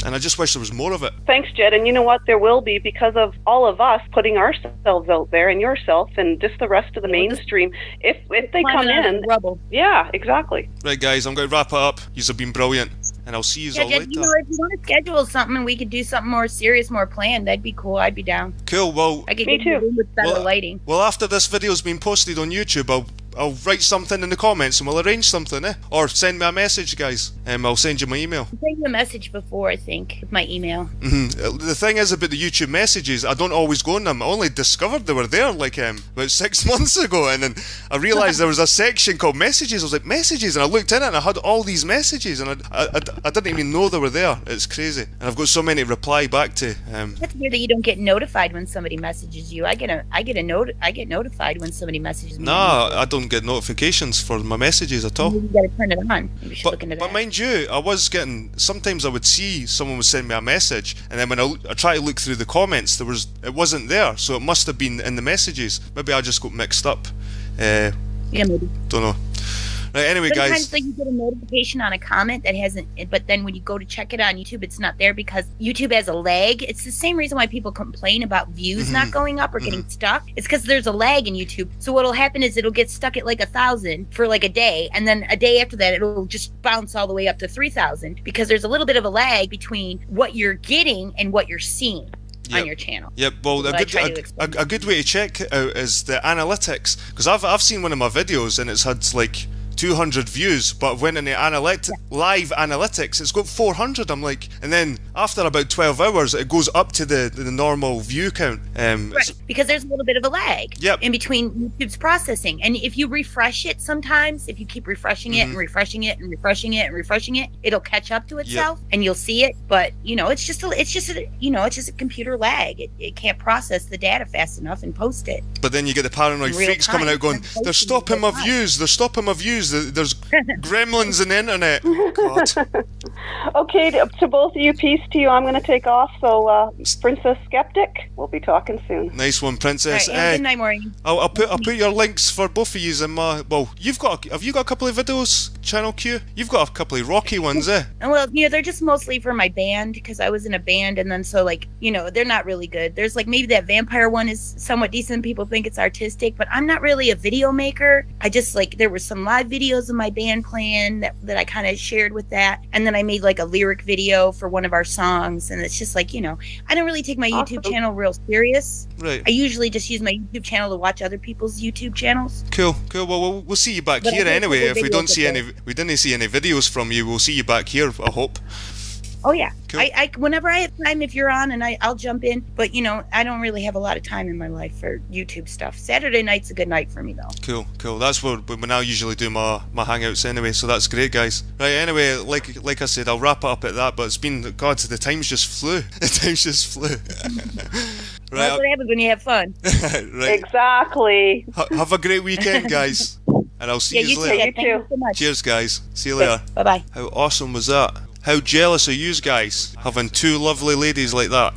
And I just wish there was more of it. Thanks, Jed. And you know what? There will be, because of all of us putting ourselves out there, and yourself, and just the rest of the mainstream. If they come in, rubble. Yeah, exactly. Right, guys, I'm going to wrap it up. You've been brilliant, and I'll see you all later. You know, if you want to schedule something and we could do something more serious, more planned, that'd be cool. I'd be down. Cool. Well, I could get you a room with better lighting. Well, after this video's been posted on YouTube, I'll write something in the comments and we'll arrange something, or send me a message, guys. I'll send you my email. I sent you a message before, I think, with my email. The thing is about the YouTube messages, I don't always go on them. I only discovered they were there like about 6 months ago, and then I realised there was a section called messages. I was like, messages, and I looked in it and I had all these messages, and I didn't even know they were there. It's crazy, and I've got so many to reply back to. That's weird that you don't get notified when somebody messages you. I get notified when somebody messages me. No, I don't get notifications for my messages at all. Maybe you gotta turn it on. Maybe you should look into that. But mind you, I was getting, sometimes I would see someone would send me a message, and then when I try to look through the comments, it wasn't there, so it must have been in the messages. Maybe I just got mixed up. Yeah, maybe. Don't know. Right, anyway, sometimes, guys. Like, you get a notification on a comment that hasn't, but then when you go to check it on YouTube, it's not there because YouTube has a lag. It's the same reason why people complain about views not going up or getting stuck. It's because there's a lag in YouTube. So what'll happen is it'll get stuck at like 1,000 for like a day, and then a day after that, it'll just bounce all the way up to 3,000 because there's a little bit of a lag between what you're getting and what you're seeing. Yep. On your channel. Yep. Well, a good way to check it out is the analytics, because I've seen one of my videos and it's had like 200 views, but when in the live analytics, it's got 400. I'm like, and then after about 12 hours, it goes up to the normal view count. Right, because there's a little bit of a lag in between YouTube's processing. And if you refresh it sometimes, if you keep refreshing it and refreshing it and refreshing it and refreshing it, it'll catch up to itself and you'll see it. But you know, it's just a computer lag. It can't process the data fast enough and post it. But then you get the paranoid freaks coming out going, they're stopping my views. They're stopping my views. There's gremlins in the internet. God. Okay, to both of you, peace to you. I'm going to take off. So, Princess Skeptic, we'll be talking soon. Nice one, Princess. Right, good night, Maureen. I'll put your links for both of you in my. Well, have you got a couple of videos, Channel Q? You've got a couple of rocky ones, eh? Well, they're just mostly for my band because I was in a band, and then so like they're not really good. There's like maybe that vampire one is somewhat decent. People think it's artistic, but I'm not really a video maker. I just there was some live videos of my band playing that I kind of shared with that. And then I made like a lyric video for one of our songs. And it's just like, you know, I don't really take my Awesome. YouTube channel real serious. Right. I usually just use my YouTube channel to watch other people's YouTube channels. Cool. Well, we'll see you back But I here think anyway. the If we videos don't see are any, we didn't see any videos from you, we'll see you back here, I hope. Oh yeah. Cool. I whenever I have time, if you're on, and I'll jump in. But you know, I don't really have a lot of time in my life for YouTube stuff. Saturday night's a good night for me though. Cool. That's when I usually do my hangouts anyway, so that's great, guys. Right, anyway, like I said, I'll wrap it up at that, but it's been, God, the time's just flew. The time's just flew. Right. That's what happens when you have fun. Right. Exactly. Have a great weekend, guys. And I'll see Yeah, you you too. later. Yeah, You thank you too. so much. Cheers, guys. See you later. Bye bye. How awesome was that? How jealous are you guys having two lovely ladies like that?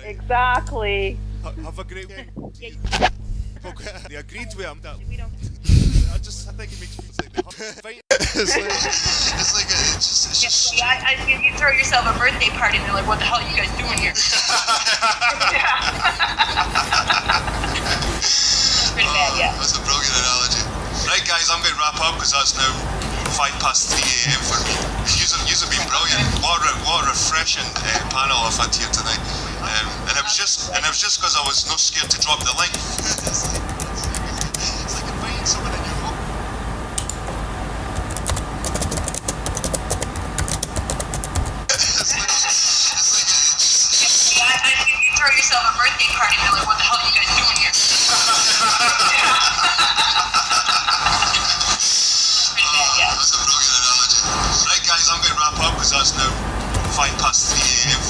Exactly. Have a great weekend. They agreed with him. I think it makes me like it's just You throw yourself a birthday party and they're like, what the hell are you guys doing here? Pretty bad, yeah. That's a brilliant analogy. Right, guys, I'm going to wrap up because that's now 3 a.m. for me. You've been brilliant. What a refreshing panel I've had here tonight. And it was just because I was not scared to drop the link. It's like inviting someone in your home. You throw yourself a birthday party and they're like, what the hell are you guys doing here? Pretty bad, yeah. That's a brilliant analogy. Right, guys, I'm going to wrap up because that's now 3 a.m.